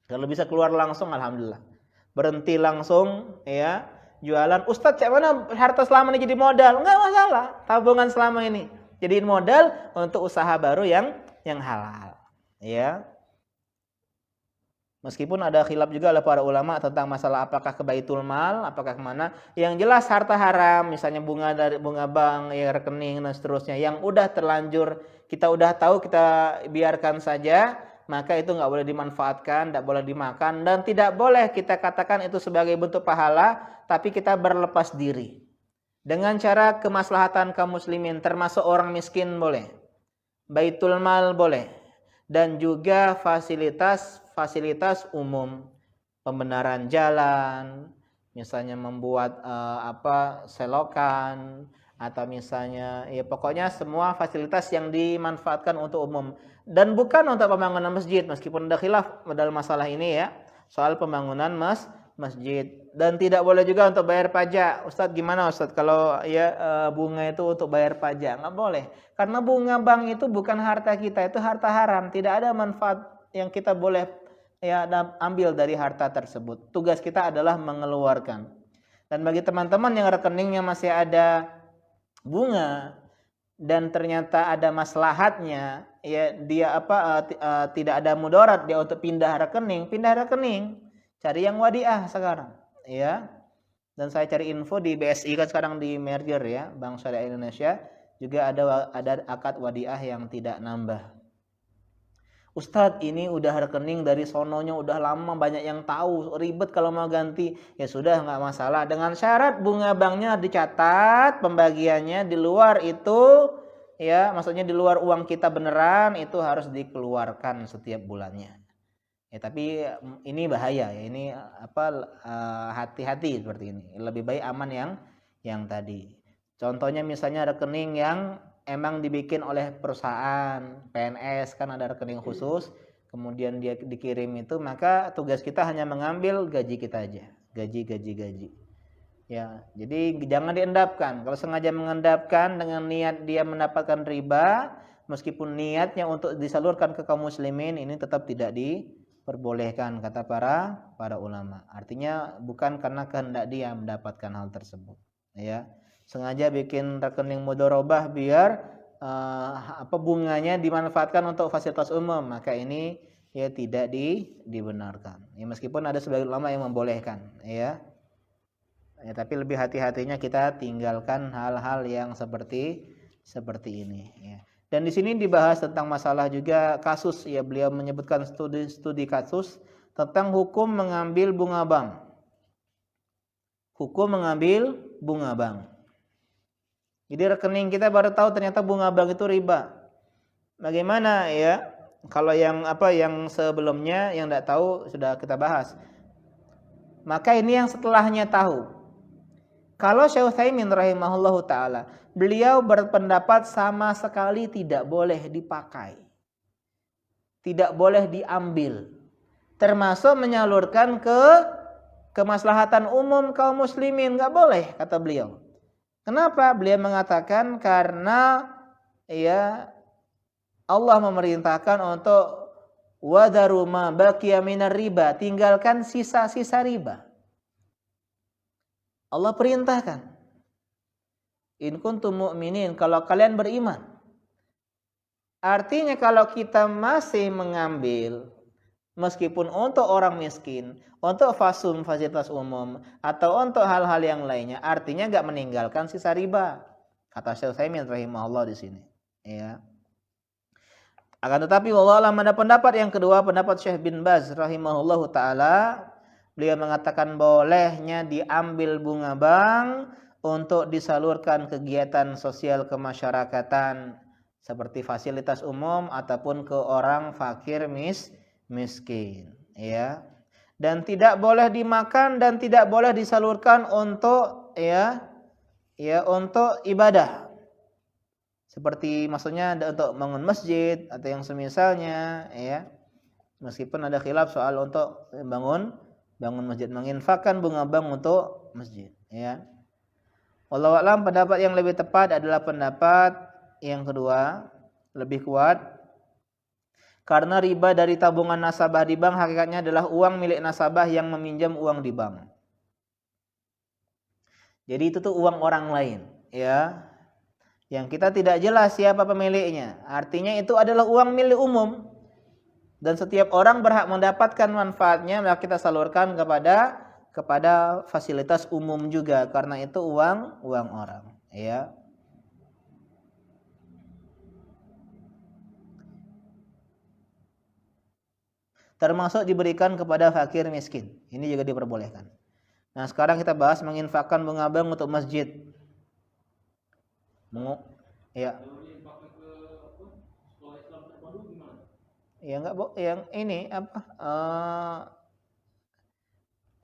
Kalau bisa keluar langsung alhamdulillah. Berhenti langsung ya, jualan. Ustadz, cak mana harta selama ini jadi modal? Enggak masalah. Tabungan selama ini jadiin modal untuk usaha baru yang halal. Ya. Meskipun ada khilaf juga oleh para ulama tentang masalah apakah ke Baitul Mal, apakah kemana. Yang jelas harta haram, misalnya bunga dari bunga bank, ya rekening dan seterusnya, yang udah terlanjur kita udah tahu kita biarkan saja, maka itu nggak boleh dimanfaatkan, nggak boleh dimakan, dan tidak boleh kita katakan itu sebagai bentuk pahala, tapi kita berlepas diri. Dengan cara kemaslahatan kaum muslimin, termasuk orang miskin boleh, Baitul Mal boleh, dan juga fasilitas umum, pembenaran jalan, misalnya membuat selokan, atau misalnya ya pokoknya semua fasilitas yang dimanfaatkan untuk umum, dan bukan untuk pembangunan masjid, meskipun ada khilaf dalam masalah ini ya, soal pembangunan masjid. Dan tidak boleh juga untuk bayar pajak. Ustadz, gimana Ustadz kalau ya bunga itu untuk bayar pajak? Nggak boleh, karena bunga bank itu bukan harta kita, itu harta haram, tidak ada manfaat yang kita boleh ya ambil dari harta tersebut. Tugas kita adalah mengeluarkan. Dan bagi teman-teman yang rekeningnya masih ada bunga dan ternyata ada maslahatnya, ya dia tidak ada mudarat dia untuk pindah rekening, cari yang wadiah sekarang, ya. Dan saya cari info di BSI kan sekarang di merger ya, Bank Syariah Indonesia juga ada akad wadiah yang tidak nambah. Ustadz, ini udah rekening dari sononya udah lama, banyak yang tahu, ribet kalau mau ganti. Ya sudah, nggak masalah, dengan syarat bunga banknya dicatat pembagiannya di luar itu ya, maksudnya di luar uang kita beneran, itu harus dikeluarkan setiap bulannya. Ya tapi ini bahaya ya, ini hati-hati seperti ini. Lebih baik aman yang tadi. Contohnya misalnya rekening yang emang dibikin oleh perusahaan PNS, kan ada rekening khusus, kemudian dia dikirim itu, maka tugas kita hanya mengambil gaji kita aja, gaji. Ya, jadi jangan diendapkan. Kalau sengaja mengendapkan dengan niat dia mendapatkan riba, meskipun niatnya untuk disalurkan ke kaum muslimin, ini tetap tidak diperbolehkan kata para ulama. Artinya bukan karena kehendak dia mendapatkan hal tersebut, ya. Sengaja bikin rekening mudharabah biar bunganya dimanfaatkan untuk fasilitas umum, maka ini ya tidak dibenarkan. Ya meskipun ada sebagian ulama yang membolehkan, ya. Ya tapi lebih hati-hatinya kita tinggalkan hal-hal yang seperti ini, ya. Dan di sini dibahas tentang masalah juga kasus, ya, beliau menyebutkan studi kasus tentang hukum mengambil bunga bank. Jadi rekening kita baru tahu ternyata bunga bank itu riba. Bagaimana ya? Kalau yang sebelumnya yang tidak tahu sudah kita bahas. Maka ini yang setelahnya tahu. Kalau Syekh Utsaimin rahimahullahu taala, beliau berpendapat sama sekali tidak boleh dipakai. Tidak boleh diambil. Termasuk menyalurkan ke kemaslahatan umum kaum muslimin, enggak boleh kata beliau. Kenapa? Beliau mengatakan karena ya Allah memerintahkan untuk wadaru ma baqiya minar riba, tinggalkan sisa-sisa riba. Allah perintahkan. In kuntum mu'minin, kalau kalian beriman. Artinya kalau kita masih mengambil meskipun untuk orang miskin, untuk fasilitas umum, atau untuk hal-hal yang lainnya, artinya enggak meninggalkan sisa riba. Kata Syekh Utsaimin rahimahullah di sini, ya. Akan tetapi wallahu a'lam, ada pendapat yang kedua, pendapat Syekh bin Baz rahimahullahu taala, beliau mengatakan bolehnya diambil bunga bank untuk disalurkan kegiatan sosial kemasyarakatan seperti fasilitas umum ataupun ke orang fakir miskin, ya. Dan tidak boleh dimakan dan tidak boleh disalurkan untuk untuk ibadah. Seperti maksudnya untuk bangun masjid atau yang semisalnya, ya. Meskipun ada khilaf soal untuk bangun masjid, menginfakkan bunga bank untuk masjid, ya. Wallahu a'lam, pendapat yang lebih tepat adalah pendapat yang kedua, lebih kuat. Karena riba dari tabungan nasabah di bank hakikatnya adalah uang milik nasabah yang meminjam uang di bank. Jadi itu tuh uang orang lain, ya. Yang kita tidak jelas siapa pemiliknya. Artinya itu adalah uang milik umum. Dan setiap orang berhak mendapatkan manfaatnya, maka kita salurkan kepada fasilitas umum juga, karena itu uang orang, ya. Termasuk diberikan kepada fakir miskin. Ini juga diperbolehkan. Nah, sekarang kita bahas menginfakkan bunga bank untuk masjid. Ya. Ya enggak, yang ini apa?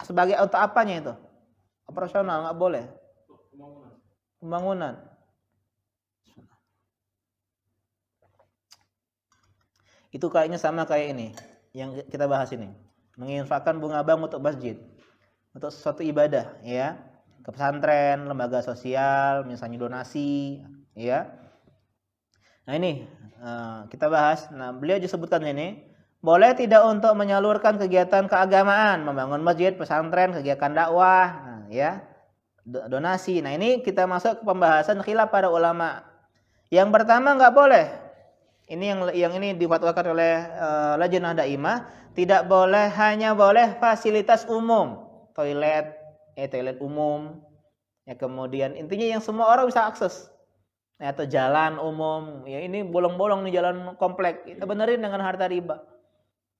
Sebagai untuk apanya itu? Operasional enggak boleh. Pembangunan. Itu kayaknya sama kayak ini yang kita bahas ini. Menginfakkan bunga bank untuk masjid. Untuk sesuatu ibadah, ya. Ke pesantren, lembaga sosial, misalnya donasi, ya. Nah, ini kita bahas. Nah, beliau disebutkan ini, boleh tidak untuk menyalurkan kegiatan keagamaan, membangun masjid, pesantren, kegiatan dakwah, nah, ya, donasi. Nah, ini kita masuk ke pembahasan khilaf para ulama. Yang pertama enggak boleh. Ini yang ini difatwakan oleh Lajnah Daimah, tidak boleh, hanya boleh fasilitas umum, toilet umum. Ya, kemudian intinya yang semua orang bisa akses. Atau jalan umum, ya ini bolong-bolong nih jalan komplek, kita benerin dengan harta riba.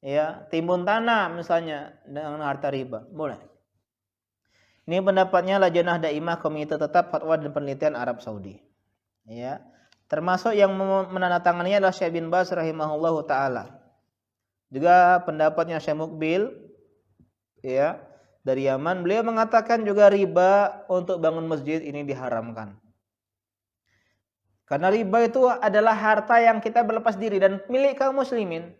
Ya, timbun tanah misalnya dengan harta riba, boleh. Ini pendapatnya Lajnah Daimah, Komite Tetap Fatwa dan Penelitian Arab Saudi. Ya. Termasuk yang menandatanganinya adalah Syekh bin Baz rahimahullahu taala. Juga pendapatnya Syekh Mukbil, ya, dari Yaman, beliau mengatakan juga riba untuk bangun masjid ini diharamkan. Karena riba itu adalah harta yang kita berlepas diri dan milik kaum muslimin.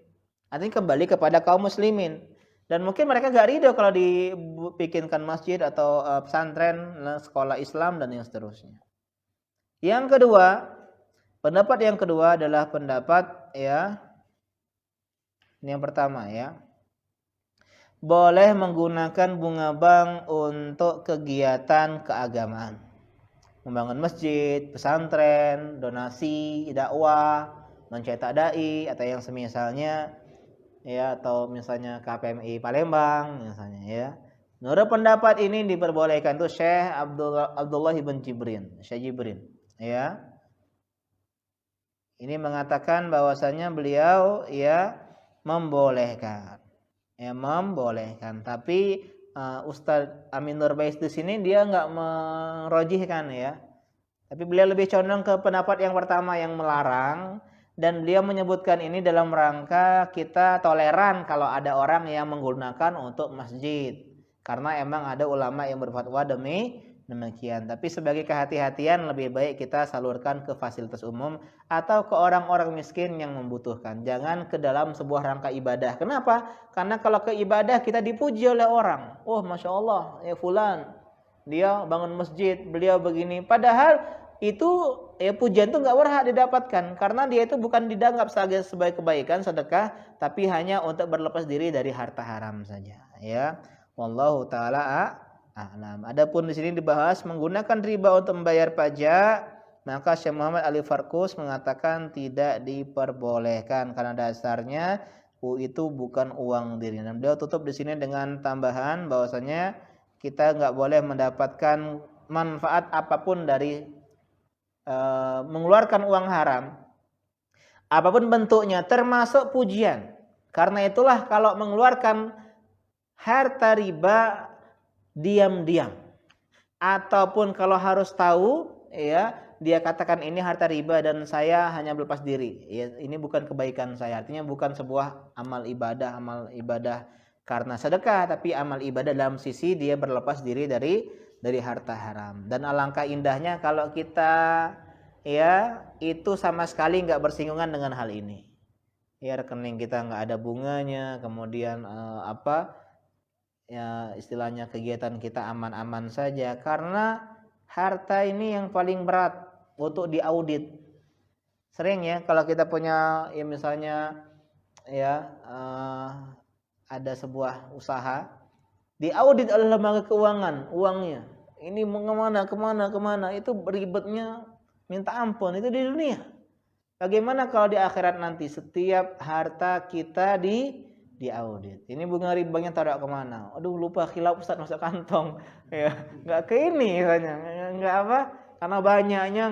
Artinya kembali kepada kaum muslimin. Dan mungkin mereka gak ridho kalau dibikinkan masjid atau pesantren, sekolah Islam dan yang seterusnya. Yang kedua, pendapat yang kedua adalah pendapat, ya, ini yang pertama, ya, boleh menggunakan bunga bank untuk kegiatan keagamaan. Membangun masjid, pesantren, donasi, dakwah, mencetak dai atau yang semisalnya, ya, atau misalnya KPMI Palembang misalnya, ya. Menurut pendapat ini diperbolehkan tuh Syekh Abdullah bin Jibrin, Syekh Jibrin, ya. Ini mengatakan bahwasanya beliau, ya, membolehkan. Ya, membolehkan, tapi Ustadz Amin Nurbais di sini dia enggak merojihkan, ya. Tapi beliau lebih condong ke pendapat yang pertama yang melarang, dan beliau menyebutkan ini dalam rangka kita toleran kalau ada orang yang menggunakan untuk masjid. Karena emang ada ulama yang berfatwa demikian. Tapi sebagai kehati-hatian lebih baik kita salurkan ke fasilitas umum atau ke orang-orang miskin yang membutuhkan. Jangan ke dalam sebuah rangka ibadah. Kenapa? Karena kalau ke ibadah kita dipuji oleh orang. Oh, Masya Allah, ya fulan, dia bangun masjid, beliau begini. Padahal itu, ya, pujian itu nggak berhak didapatkan karena dia itu bukan dianggap sebagai kebaikan, sedekah, tapi hanya untuk berlepas diri dari harta haram saja, ya. Wallahu taala a'lam. Adapun di sini dibahas menggunakan riba untuk membayar pajak, maka Syekh Muhammad Ali Farkus mengatakan tidak diperbolehkan karena dasarnya itu bukan uang diri. Dan beliau tutup di sini dengan tambahan bahwasanya kita nggak boleh mendapatkan manfaat apapun dari mengeluarkan uang haram, apapun bentuknya, termasuk pujian. Karena itulah kalau mengeluarkan harta riba diam-diam, ataupun kalau harus tahu, ya, dia katakan ini harta riba dan saya hanya berlepas diri, ya, ini bukan kebaikan saya. Artinya bukan sebuah amal ibadah karena sedekah, tapi amal ibadah dalam sisi dia berlepas diri dari harta haram. Dan alangkah indahnya kalau kita, ya, itu sama sekali nggak bersinggungan dengan hal ini. ya rekening kita nggak ada bunganya, kemudian ya istilahnya kegiatan kita aman-aman saja, karena harta ini yang paling berat untuk diaudit. Sering ya kalau kita punya ya misalnya ya ada sebuah usaha diaudit oleh lembaga keuangan uangnya, ini mau kemana itu ribetnya minta ampun. Itu di dunia. Bagaimana kalau di akhirat nanti setiap harta kita diaudit? Ini bunga ribanya taruh kemana? Aduh lupa, khilaf Ustaz, masuk kantong. Ya, nggak ke ini misalnya, nggak apa? Karena banyaknya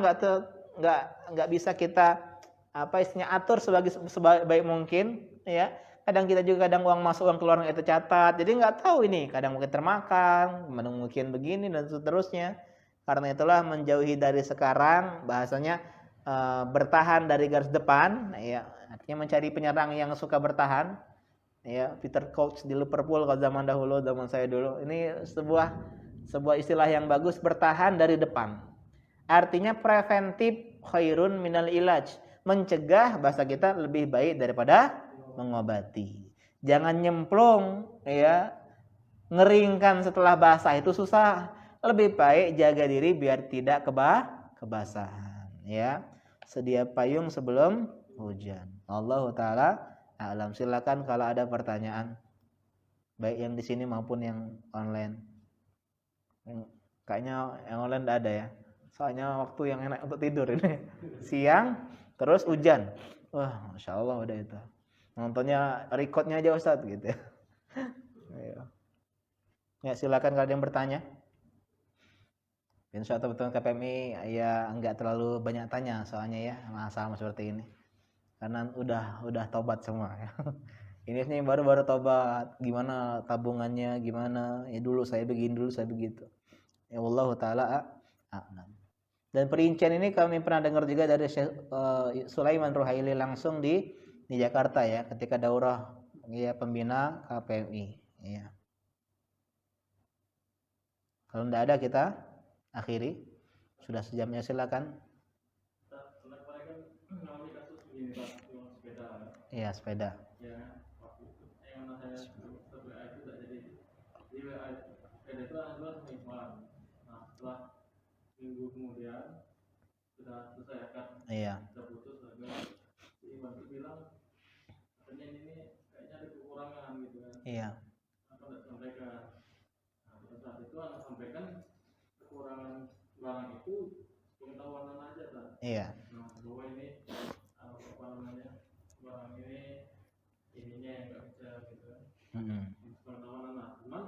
nggak bisa kita istilahnya atur sebaik mungkin. Ya, kadang kita juga uang masuk uang keluar itu catat, jadi nggak tahu ini. Kadang mungkin termakan, mungkin begini dan seterusnya. Karena itulah menjauhi dari sekarang, bahasanya bertahan dari garis depan, ya artinya mencari penyerang yang suka bertahan, ya Peter Crouch di Liverpool kalau zaman dahulu, zaman saya dulu. Ini sebuah istilah yang bagus, bertahan dari depan. Artinya preventif khairun minal ilaj, mencegah bahasa kita lebih baik daripada mengobati. Jangan nyemplung, ya ngeringkan setelah basah itu susah. Lebih baik jaga diri biar tidak kebasahan, ya. Sedia payung sebelum hujan. Allah taala a'lam. Silakan kalau ada pertanyaan, baik yang di sini maupun yang online. Kayaknya yang online enggak ada ya. Soalnya waktu yang enak untuk tidur ini. Siang terus hujan. Wah, Masya Allah udah itu. Nontonnya recordnya aja Ustadz gitu ya. Ya silakan kalau ada yang bertanya. Insya Allah teman-teman KPMI ya enggak terlalu banyak tanya soalnya ya sama seperti ini, karena udah tobat semua ya. Ini sih baru tobat, gimana tabungannya gimana ya, dulu saya begini, dulu saya begitu ya. Wallahu taala a'lam. Dan perincian ini kami pernah dengar juga dari Syekh Sulaiman Ruhaili langsung di Jakarta ya, ketika daurah ya pembina KPMI ya. Kalau tidak ada kita akhiri, sudah sejamnya, silakan. Iya, sepeda. Ya, waktu itu yang mana saya sepeda itu tidak jadi. Di sepeda itu adalah pengiklan. Nah, setelah minggu kemudian sudah selesai kan? Iya. Sudah putus, jadi bantu bilang katanya ini kayaknya ada kekurangan gitu kan? Iya. Apa tidak sampaikan? Nah, pada saat itu anak sampaikan kekurangan barang itu pengetahuan aja kan? Iya. Nah, bahwa ini apa namanya, barang ini ininya yang nggak bisa gitu kan? Pengetahuan anak. Cuman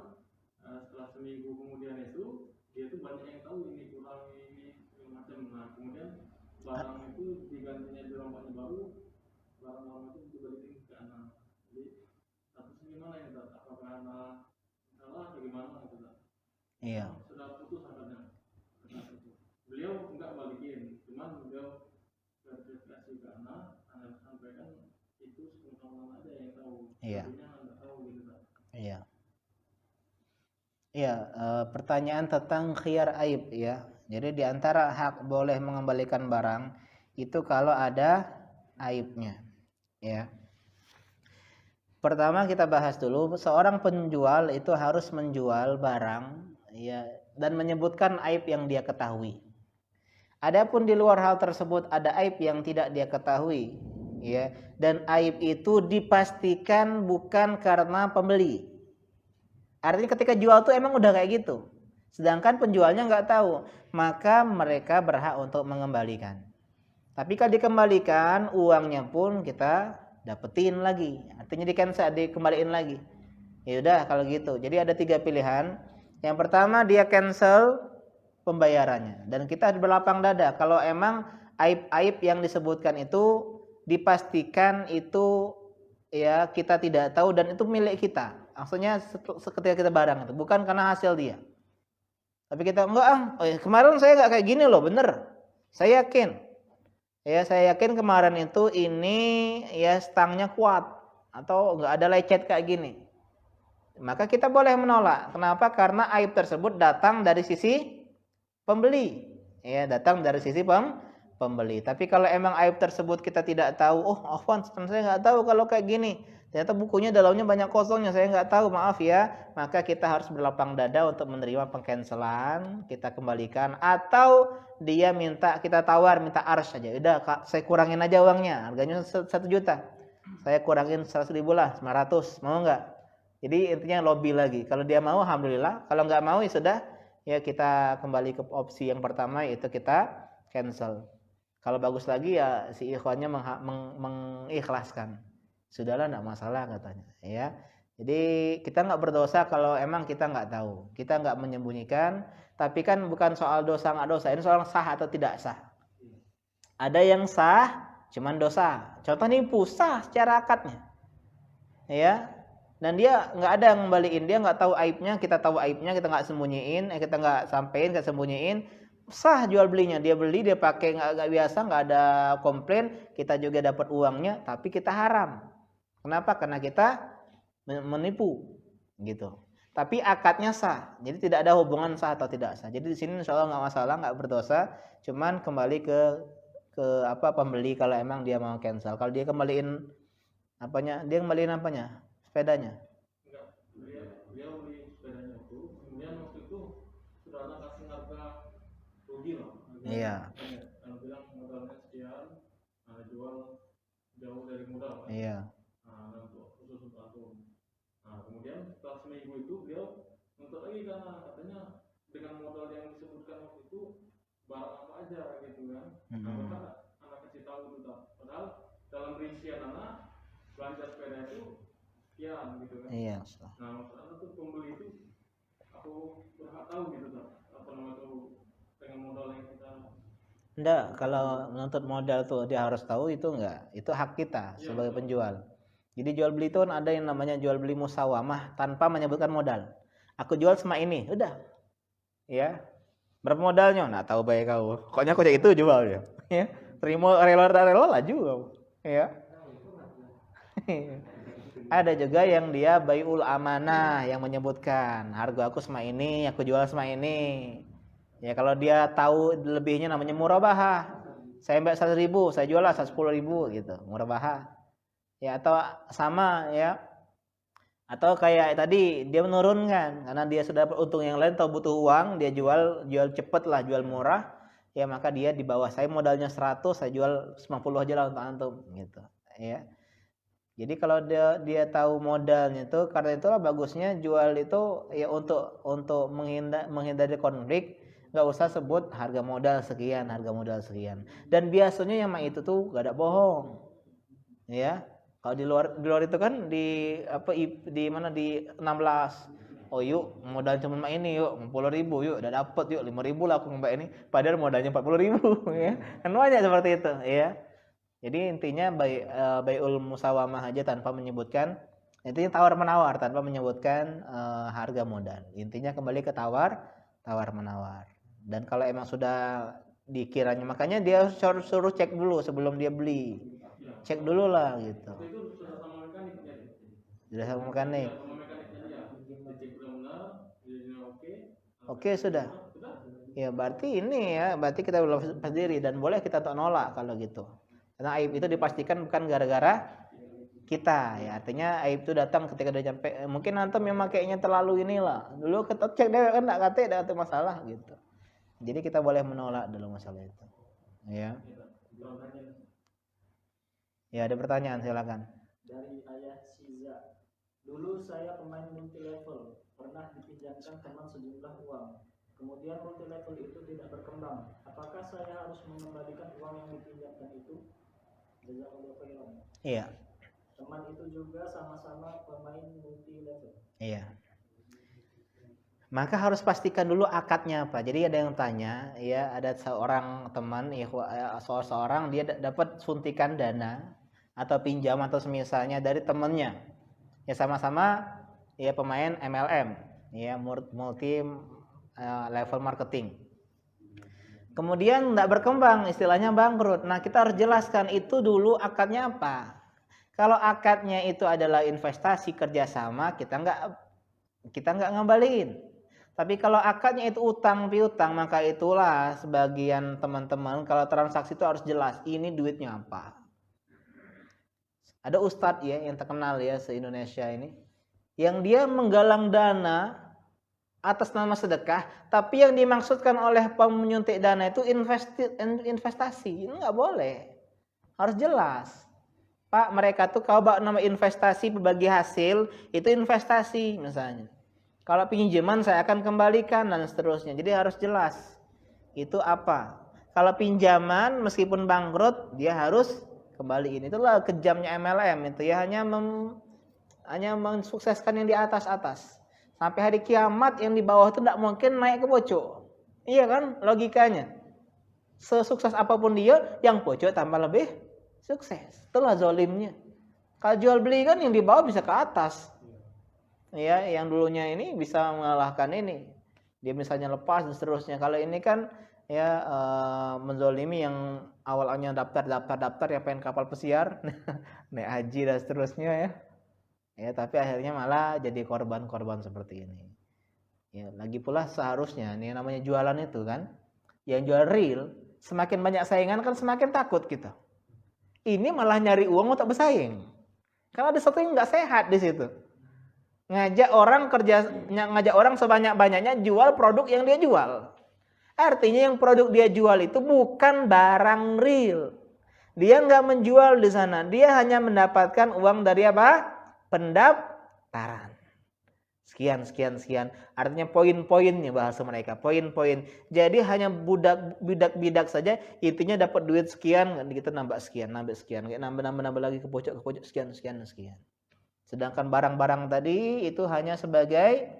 setelah seminggu kemudian itu dia tuh banyak yang tahu ini kurang, ini macam. Nah kemudian barang itu digantinya di rombaknya baru, barang-barang itu dibalikin ke anak. Jadi statusnya gimana ya, apakah anak salah atau gimana gitu? Iya. Sudah putus akhirnya. Beliau enggak balikin, cuman beliau verifikasi ke anak sampaikan itu sepengetahuan aja yang tahu. Iya. Enggak tahu gitu kan. Iya. Iya, pertanyaan tentang khiyar aib ya. Jadi di antara hak boleh mengembalikan barang itu kalau ada aibnya, ya. Pertama kita bahas dulu, seorang penjual itu harus menjual barang ya dan menyebutkan aib yang dia ketahui. Adapun di luar hal tersebut ada aib yang tidak dia ketahui, ya, dan aib itu dipastikan bukan karena pembeli. Artinya ketika jual tuh emang udah kayak gitu, sedangkan penjualnya nggak tahu, maka mereka berhak untuk mengembalikan. Tapi kalau dikembalikan, uangnya pun kita dapetin lagi, artinya dikembaliin lagi. Ya udah kalau gitu. Jadi ada 3 pilihan. Yang pertama dia cancel pembayarannya, dan kita berlapang dada kalau emang aib-aib yang disebutkan itu dipastikan itu ya kita tidak tahu dan itu milik kita. Maksudnya ketika kita barang itu bukan karena hasil dia. Tapi kita enggak kemarin saya enggak kayak gini loh, bener. Saya yakin. Ya saya yakin kemarin itu ini ya stangnya kuat atau enggak ada lecet kayak gini. Maka kita boleh menolak. Kenapa? Karena aib tersebut datang dari sisi pembeli. Ya, datang dari sisi pembeli. Tapi kalau emang aib tersebut kita tidak tahu, oh Afwan, saya nggak tahu kalau kayak gini, ternyata bukunya dalamnya banyak kosongnya, saya nggak tahu, maaf ya, maka kita harus berlapang dada untuk menerima pengcancelan, kita kembalikan, atau dia minta, kita tawar, minta ars saja, udah Kak, saya kurangin aja uangnya, harganya 1 juta, saya kurangin 100.000 lah, 900, mau nggak? Jadi intinya lobby lagi. Kalau dia mau, alhamdulillah. Kalau nggak mau ya sudah, ya kita kembali ke opsi yang pertama, yaitu kita cancel. Kalau bagus lagi ya si ikhwannya mengikhlaskan. Sudahlah, enggak masalah katanya, ya. Jadi kita nggak berdosa kalau emang kita nggak tahu. Kita nggak menyembunyikan, tapi kan bukan soal dosa nggak dosa. Ini soal sah atau tidak sah. Ada yang sah, cuman dosa. Contoh nipu, sah secara akadnya. Ya. Dan dia nggak ada yang ngembaliin, dia nggak tahu aibnya, kita tahu aibnya, kita nggak sembunyiin, kita nggak sampein, nggak sembunyiin, sah jual belinya, dia beli, dia pakai nggak biasa, nggak ada komplain, kita juga dapat uangnya, tapi kita haram. Kenapa? Karena kita menipu, gitu. Tapi akadnya sah, jadi tidak ada hubungan sah atau tidak sah. Jadi di sini insya Allah nggak masalah, nggak berdosa, cuman kembali ke pembeli kalau emang dia mau cancel. Kalau dia kembaliin apanya, dia kembaliin apanya? Sepedanya? Enggak, dia beli sepedanya itu, kemudian waktu itu sudah ada kasih harga rugi lah. Iya. Kalau bilang modalnya sekian, jual jauh dari modal. Iya. Nah, untuk khusus untuk antum. Nah, kemudian setelah seminggu itu beliau nuntut lagi karena katanya dengan modal yang disebutkan waktu itu barang apa aja gitu kan. Nah, anak kasih tahu itu, padahal dalam rincian anak belanja sepeda itu sekian gitu kan. Iya. Nah, maksudnya tuh pembeli itu aku berhak tahu gitu kan, apa namanya tuh dengan modal yang kita. Enggak, kalau menuntut modal tuh dia harus tahu, itu enggak. Itu hak kita sebagai penjual. Jadi jual beli itu ada yang namanya jual beli musawamah tanpa menyebutkan modal. Aku jual sama ini, udah. Ya. Berapa modalnya? Nah, tahu baik kau. Pokoknya aku kayak itu jual ya. Ya. Terima rela lah juga. Ya. Ada juga yang dia baiul amanah yang menyebutkan harga aku sama ini, aku jual sama ini. Ya kalau dia tahu lebihnya namanya murabahah. Saya mbak 100.000, saya jual lah 10.000 gitu, murabahah. Ya atau sama ya. Atau kayak tadi dia menurunkan karena dia sudah dapat untung yang lain atau butuh uang, dia jual cepet lah, jual murah. Ya maka dia di bawah, saya modalnya 100, saya jual 90 aja lah untuk antum gitu. Ya. Jadi kalau dia tahu modalnya itu, karena itulah bagusnya jual itu ya untuk menghindari konflik, nggak usah sebut harga modal sekian. Dan biasanya yang itu tuh gak ada bohong, ya. Kalau di luar itu kan di 16, oh yuk modal cuma ini yuk 10.000 yuk, udah dapet yuk 5.000 lah aku mbak ini, padahal modalnya 40.000 ya, kan banyak seperti itu ya. Jadi intinya baiul musawamah aja tanpa menyebutkan, intinya tawar menawar tanpa menyebutkan harga modal. Intinya kembali ke tawar menawar. Dan kalau emang sudah dikiranya, makanya dia suruh cek dulu sebelum dia beli. Cek dulu lah gitu. Itu sudah sama mekaniknya. Sudah sama mekanik. Sama mekaniknya ya. Dicek benar-benar, jadinya oke. Oke sudah. Ya berarti kita belum sendiri dan boleh kita untuk nolak kalau gitu. Karena aib itu dipastikan bukan gara-gara kita ya, artinya aib itu datang ketika udah sampai, mungkin antum yang makainya terlalu inilah dulu kita cek deh kan enggak kate ada masalah gitu. Jadi kita boleh menolak dulu masalah itu ya. Ya ada pertanyaan, silakan. Dari Ayah Siza, dulu saya pemain multi level, pernah dipinjamkan teman sejumlah uang, kemudian multi level itu tidak berkembang, apakah saya harus mengembalikan uang yang dipinjamkan itu? Iya. Teman itu juga sama-sama pemain multi level. Iya. Maka harus pastikan dulu akadnya apa. Jadi ada yang tanya, ya ada seorang teman, seorang dia dapat suntikan dana atau pinjam atau semisalnya dari temannya. Ya sama-sama ya pemain MLM, ya multi level marketing. Kemudian tidak berkembang, istilahnya bangkrut. Nah kita harus jelaskan itu dulu akadnya apa. Kalau akadnya itu adalah investasi kerjasama, kita nggak ngembaliin. Tapi kalau akadnya itu utang piutang, maka itulah sebagian teman-teman kalau transaksi itu harus jelas ini duitnya apa. Ada ustadz ya yang terkenal ya se-Indonesia ini, yang dia menggalang dana atas nama sedekah, tapi yang dimaksudkan oleh penyuntik dana itu investasi. Ini nggak boleh, harus jelas. Pak, mereka tuh kalau bawa nama investasi berbagi hasil, itu investasi misalnya. Kalau pinjaman saya akan kembalikan dan seterusnya. Jadi harus jelas itu apa. Kalau pinjaman meskipun bangkrut dia harus kembaliin. Itulah kejamnya MLM itu ya, hanya mensukseskan yang di atas-atas. Sampai hari kiamat yang di bawah itu tidak mungkin naik ke pojok. Iya kan logikanya. Sesukses apapun dia, yang pojok tambah lebih sukses. Itulah zolimnya. Kalau jual beli kan yang di bawah bisa ke atas. Ya, yang dulunya ini bisa mengalahkan ini. Dia misalnya lepas dan seterusnya. Kalau ini kan ya menzolimi yang awalnya daftar yang pengen kapal pesiar, naik haji dan seterusnya ya. Ya, tapi akhirnya malah jadi korban-korban seperti ini. Ya, lagi pula seharusnya ini namanya jualan itu kan, yang jual real, semakin banyak saingan kan semakin takut kita. Ini malah nyari uang untuk bersaing. Karena ada sesuatu yang nggak sehat di situ. Ngajak orang sebanyak-banyaknya jual produk yang dia jual. Artinya yang produk dia jual itu bukan barang real. Dia nggak menjual di sana. Dia hanya mendapatkan uang dari apa? Pendaftaran. Sekian. Artinya poin-poinnya bahasa mereka. Poin-poin. Jadi hanya bidak saja. Intinya dapat duit sekian. Kita nambah sekian. Nambah lagi ke pojok sekian. Sedangkan barang-barang tadi itu hanya sebagai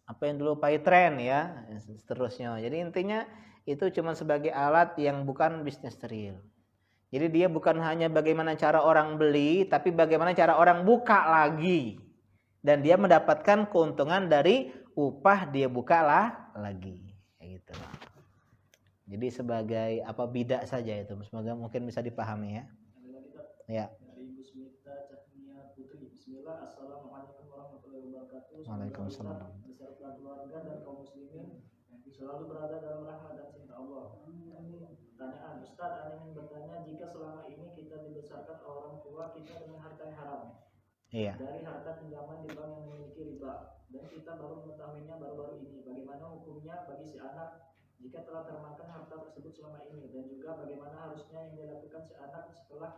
apa yang dulu pay trend ya, seterusnya. Jadi intinya itu cuma sebagai alat yang bukan bisnis real. Jadi dia bukan hanya bagaimana cara orang beli, tapi bagaimana cara orang buka lagi. Dan dia mendapatkan keuntungan dari upah dia buka lagi. Kayak gitu. Jadi sebagai apa bidak saja itu. Semoga mungkin bisa dipahami ya. Ya. Assalamualaikum warahmatullahi wabarakatuh. Waalaikumsalam. Beserta keluarga dan kaum muslimin selalu berada dalam rahmat dan cinta Allah. Pertanyaan, Ustaz, Anda ingin bertanya, jika selama ini kita dibesarkan orang tua kita dengan harta yang haram, iya, dari harta pinjaman di bank yang memiliki riba, dan kita baru mengetahuinya baru-baru ini, bagaimana hukumnya bagi si anak jika telah termakan harta tersebut selama ini, dan juga bagaimana harusnya yang dilakukan si anak setelah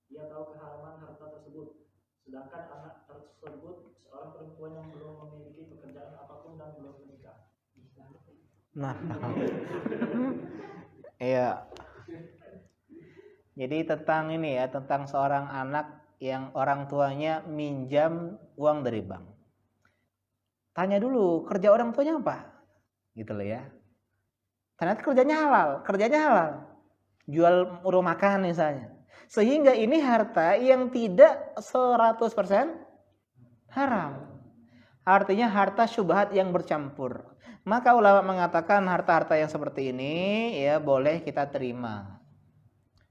dia tahu keharaman harta tersebut? Sedangkan anak tersebut seorang perempuan yang belum memiliki pekerjaan apapun dan belum menikah. Nah, iya. Jadi tentang ini ya, tentang seorang anak yang orang tuanya minjam uang dari bank. Tanya dulu, kerja orang tuanya apa? Gitu loh ya. Ternyata kerjanya halal. Jual rumah makan misalnya. Sehingga ini harta yang tidak 100% haram. Artinya harta syubhat yang bercampur. Maka ulama mengatakan harta-harta yang seperti ini ya boleh kita terima.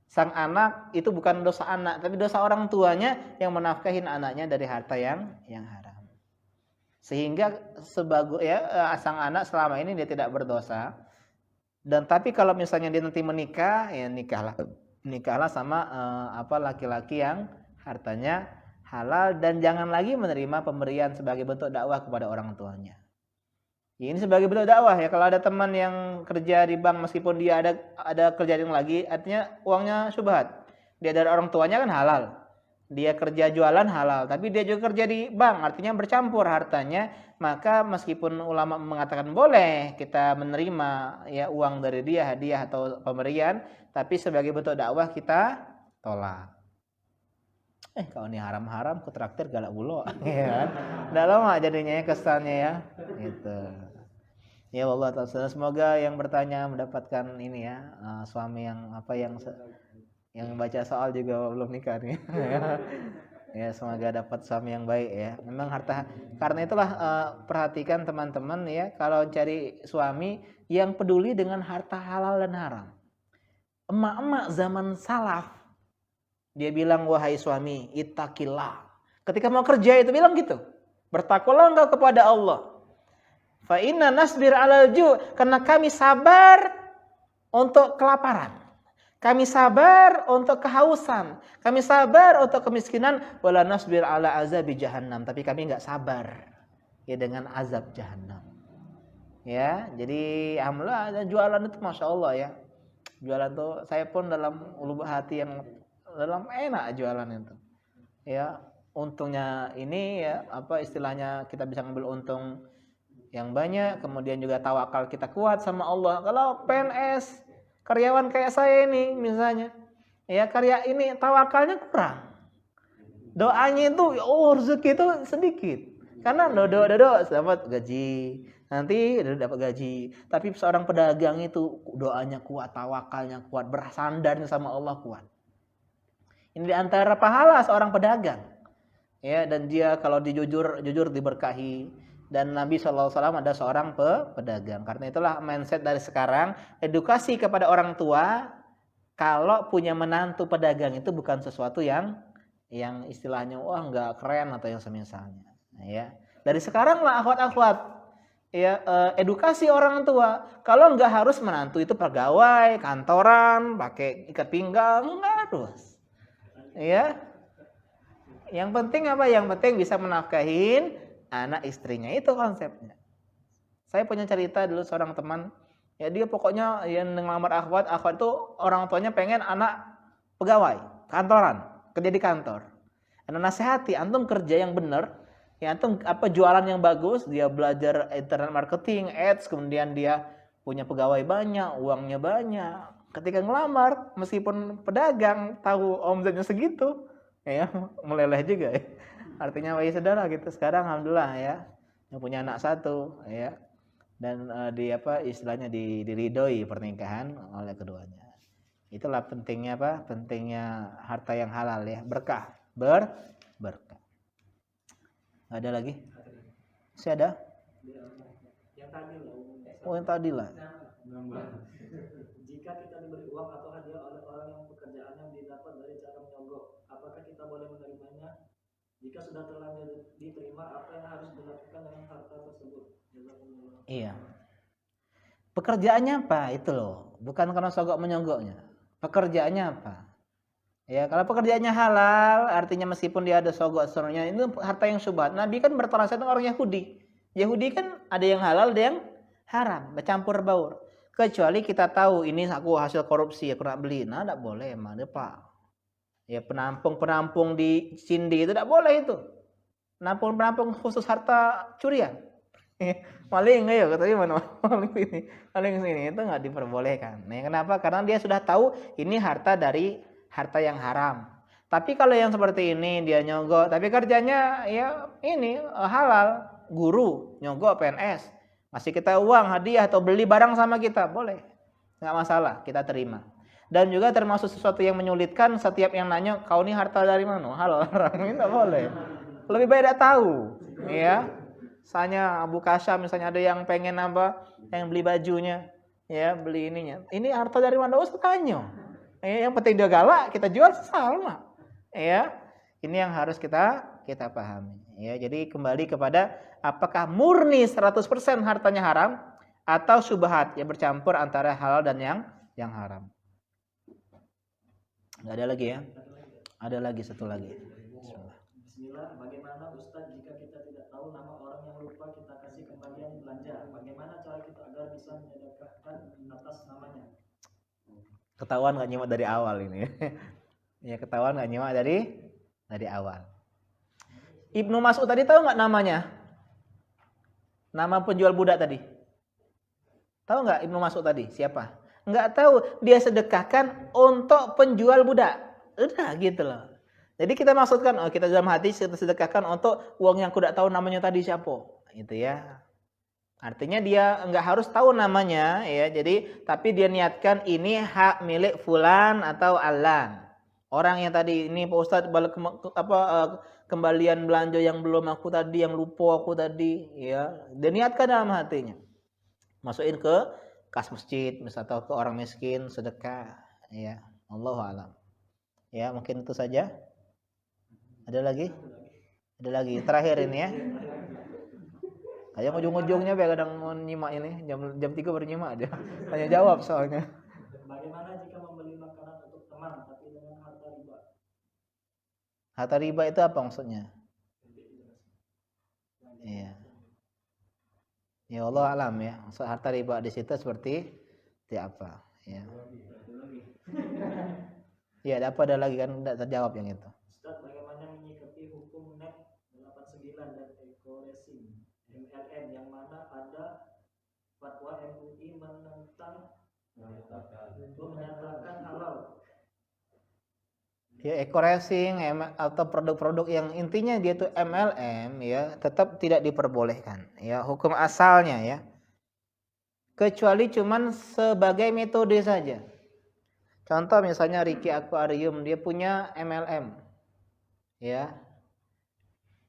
Sang anak itu bukan dosa anak, tapi dosa orang tuanya yang menafkahin anaknya dari harta yang haram. Sehingga sang anak selama ini dia tidak berdosa. Dan tapi kalau misalnya dia nanti menikah, ya nikahlah sama laki-laki yang hartanya halal, dan jangan lagi menerima pemberian sebagai bentuk dakwah kepada orang tuanya. Ini sebagai bentuk dakwah ya. Kalau ada teman yang kerja di bank meskipun dia ada kerjaan lagi, artinya uangnya syubhat. Dia dari orang tuanya kan halal. Dia kerja jualan halal, tapi dia juga kerja di bank, artinya bercampur hartanya. Maka meskipun ulama mengatakan boleh kita menerima ya uang dari dia, hadiah atau pemberian, tapi sebagai bentuk dakwah kita tolak. Kalau ini haram-haram, ku traktir galak bulo, ya kan? Nggak lama jadinya kesannya ya, gitu. Ya Allah Ta'ala, semoga yang bertanya mendapatkan ini ya, suami yang baca soal juga belum nikah nih. Ya, semoga dapat suami yang baik ya. Memang harta, karena itulah perhatikan teman-teman ya, kalau cari suami yang peduli dengan harta halal dan haram. Emak-emak zaman salaf, dia bilang, wahai suami, ittaqillah. Ketika mau kerja itu bilang gitu, bertakwalah engkau kepada Allah. Fa inna nasbir 'alal ju', karena kami sabar untuk kelaparan. Kami sabar untuk kehausan, kami sabar untuk kemiskinan, wala nasbir 'ala azabi jahannam, tapi kami enggak sabar ya dengan azab jahannam. Ya, jadi alhamdulillah ada jualan itu Masya Allah ya. Jualan tuh saya pun dalam lubuk hati yang dalam enak jualan itu. Ya, untungnya ini ya apa istilahnya kita bisa ngambil untung yang banyak, kemudian juga tawakal kita kuat sama Allah. Kalau PNS karyawan kayak saya ini misalnya, ya karya ini tawakalnya kurang. Doanya itu rezeki itu sedikit. Karena dodo dapat gaji, nanti dapat gaji. Tapi seorang pedagang itu doanya kuat, tawakalnya kuat, bersandarnya sama Allah kuat. Ini di antara pahala seorang pedagang. Ya, dan dia kalau jujur diberkahi. Dan Nabi SAW ada seorang pedagang. Karena itulah mindset dari sekarang, edukasi kepada orang tua, kalau punya menantu pedagang itu bukan sesuatu yang istilahnya wah nggak keren atau yang semisalnya. Nah, ya. Dari sekarang lah akhwat-akhwat, ya edukasi orang tua. Kalau nggak harus menantu itu pegawai, kantoran, pakai ikat pinggang, nggak harus. Ya. Yang penting apa? Yang penting bisa menafkahin anak istrinya, itu konsepnya. Saya punya cerita dulu seorang teman, ya dia pokoknya yang ngelamar akhwat itu orang tuanya pengen anak pegawai, kantoran, kerja di kantor. Dan nasihati, antum kerja yang benar, ya antum apa jualan yang bagus, dia belajar internet marketing, ads, kemudian dia punya pegawai banyak, uangnya banyak. Ketika ngelamar, meskipun pedagang, tahu omsetnya segitu, ya meleleh juga ya. Artinya wahai saudara gitu sekarang alhamdulillah ya yang punya anak satu ya dan istilahnya diridhoi pernikahan oleh keduanya. Itulah pentingnya apa? Pentingnya harta yang halal ya, berkah, berkah. Ada lagi? Masih ada? Yang tadi lah. Oh, yang tadi lah. Jika kita diberi uang atau hadiah oleh orang yang pekerjaannya didapat dari cara menyogok, apakah kita boleh menerimanya? Jika sudah terlanjur diterima, apa yang harus dilakukan dengan harta tersebut? Iya. Pekerjaannya apa? Itu loh. Bukan karena sogok menyogoknya. Pekerjaannya apa? Ya, kalau pekerjaannya halal, artinya meskipun dia ada sogok sebenarnya itu harta yang syubhat. Nabi kan bertransaksi dengan orang Yahudi. Yahudi kan ada yang halal, ada yang haram, bercampur baur. Kecuali kita tahu ini aku hasil korupsi, aku nak beli. Nah, tidak boleh emang, Pak. Ya penampung di Cindi itu tidak boleh itu. Penampung khusus harta curian. Maling ayo katanya mana maling sini itu nggak diperbolehkan. Nah, kenapa? Karena dia sudah tahu ini harta dari harta yang haram. Tapi kalau yang seperti ini dia nyogok, tapi kerjanya ya ini halal, guru nyogok PNS, masih kita uang hadiah atau beli barang sama kita boleh, nggak masalah kita terima. Dan juga termasuk sesuatu yang menyulitkan setiap yang nanya kau ini harta dari mana halal haram ini tidak boleh. Lebih baik tidak tahu, ya. Misalnya Abu Kasya misalnya ada yang pengen apa, yang beli bajunya, ya beli ininya. Ini harta dari mana? Usah tanya. Yang penting dia galak, kita jual sama. Ya, ini yang harus kita pahami. Ya, jadi kembali kepada apakah murni 100% hartanya haram atau syubhat yang bercampur antara halal dan yang haram. Nggak ada lagi ya? Ada lagi satu lagi. Bismillah. Bagaimana Ustaz jika kita tidak tahu nama orang yang lupa kita kasih kembalian belanja? Bagaimana cara kita agar bisa menyedekahkan atas namanya? Ketahuan nggak nyimak dari awal ini. Ya ketahuan nggak nyimak dari awal. Ibnu Mas'ud tadi tahu nggak namanya? Nama penjual budak tadi. Tahu nggak Ibnu Mas'ud tadi siapa? Nggak tahu, dia sedekahkan untuk penjual budak. Udah gitu loh. Jadi kita maksudkan, kita dalam hati kita sedekahkan untuk uang yang aku tidak tahu namanya tadi siapa. Gitu ya. Artinya dia nggak harus tahu namanya ya. Jadi tapi dia niatkan ini hak milik fulan atau alan. Orang yang tadi ini Pak Ustadz kembalian belanja yang belum aku tadi, yang lupa aku tadi ya. Dia niatkan dalam hatinya. Masukin ke kas masjid misalnya atau ke orang miskin sedekah ya. Allahu a'lam. Ya, mungkin itu saja. Ada lagi? Ada lagi. Terakhir ini ya. Kayak ujung-ujungnya kadang mau nyimak ini jam 3 baru nyimak aja. Tanya jawab soalnya. Bagaimana jika membeli makanan untuk teman tapi dengan harta riba? Harta riba itu apa maksudnya? Iya. Ya Allah alam ya. Maksud harta riba di situ seperti apa? Ya. Ya, ada lagi kan tidak terjawab yang itu. Ustaz, bagaimana menyikapi hukum NET 89 dan Eco-Racing MLM yang mana ada fatwa MUI menyatakan halal? Ya, Eco-Racing atau produk-produk yang intinya dia tuh MLM ya, tetap tidak diperbolehkan ya, hukum asalnya ya. Kecuali cuman sebagai metode saja. Contoh misalnya Ricky Aquarium, dia punya MLM ya,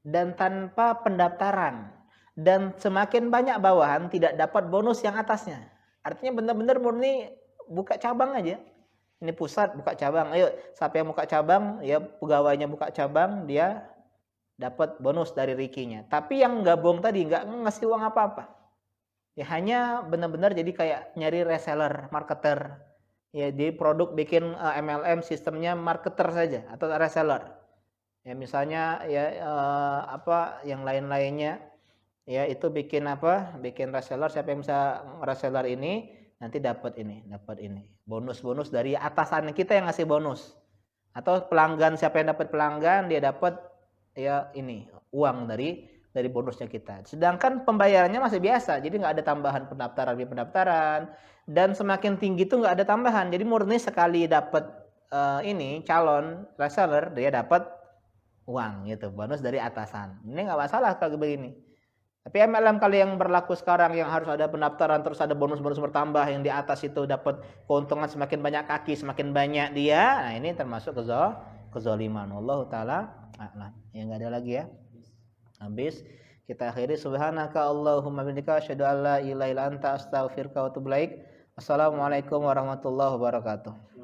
dan tanpa pendaftaran, dan semakin banyak bawahan tidak dapat bonus yang atasnya. Artinya benar-benar murni buka cabang aja. Ini pusat buka cabang, ayo siapa yang buka cabang ya, pegawainya buka cabang, dia dapat bonus dari Ricky-nya. Tapi yang gabung tadi nggak ngasih uang apa-apa ya, hanya benar-benar jadi kayak nyari reseller, marketer ya, di produk bikin MLM sistemnya marketer saja atau reseller ya, misalnya ya apa yang lain-lainnya ya, itu bikin reseller, siapa yang bisa reseller ini nanti dapat ini bonus dari atasan kita yang ngasih bonus, atau pelanggan, siapa yang dapat pelanggan dia dapat ya ini uang dari bonusnya kita. Sedangkan pembayarannya masih biasa, jadi nggak ada tambahan pendaftaran, dan semakin tinggi itu nggak ada tambahan. Jadi murni sekali dapat ini calon reseller dia dapat uang gitu, bonus dari atasan. Ini nggak masalah kalau begini. Tapi MLM kalau yang berlaku sekarang yang harus ada pendaftaran terus ada bonus-bonus bertambah, yang di atas itu dapat keuntungan semakin banyak kaki semakin banyak dia, nah ini termasuk kezaliman. Wallahu taala a'lam. Ya nggak ada lagi ya. Habis kita akhiri, subhanaka Allahumma bihamdika asyhadu an la ilaha illa anta astaghfiruka wa atubu ilaik. Assalamualaikum warahmatullahi wabarakatuh.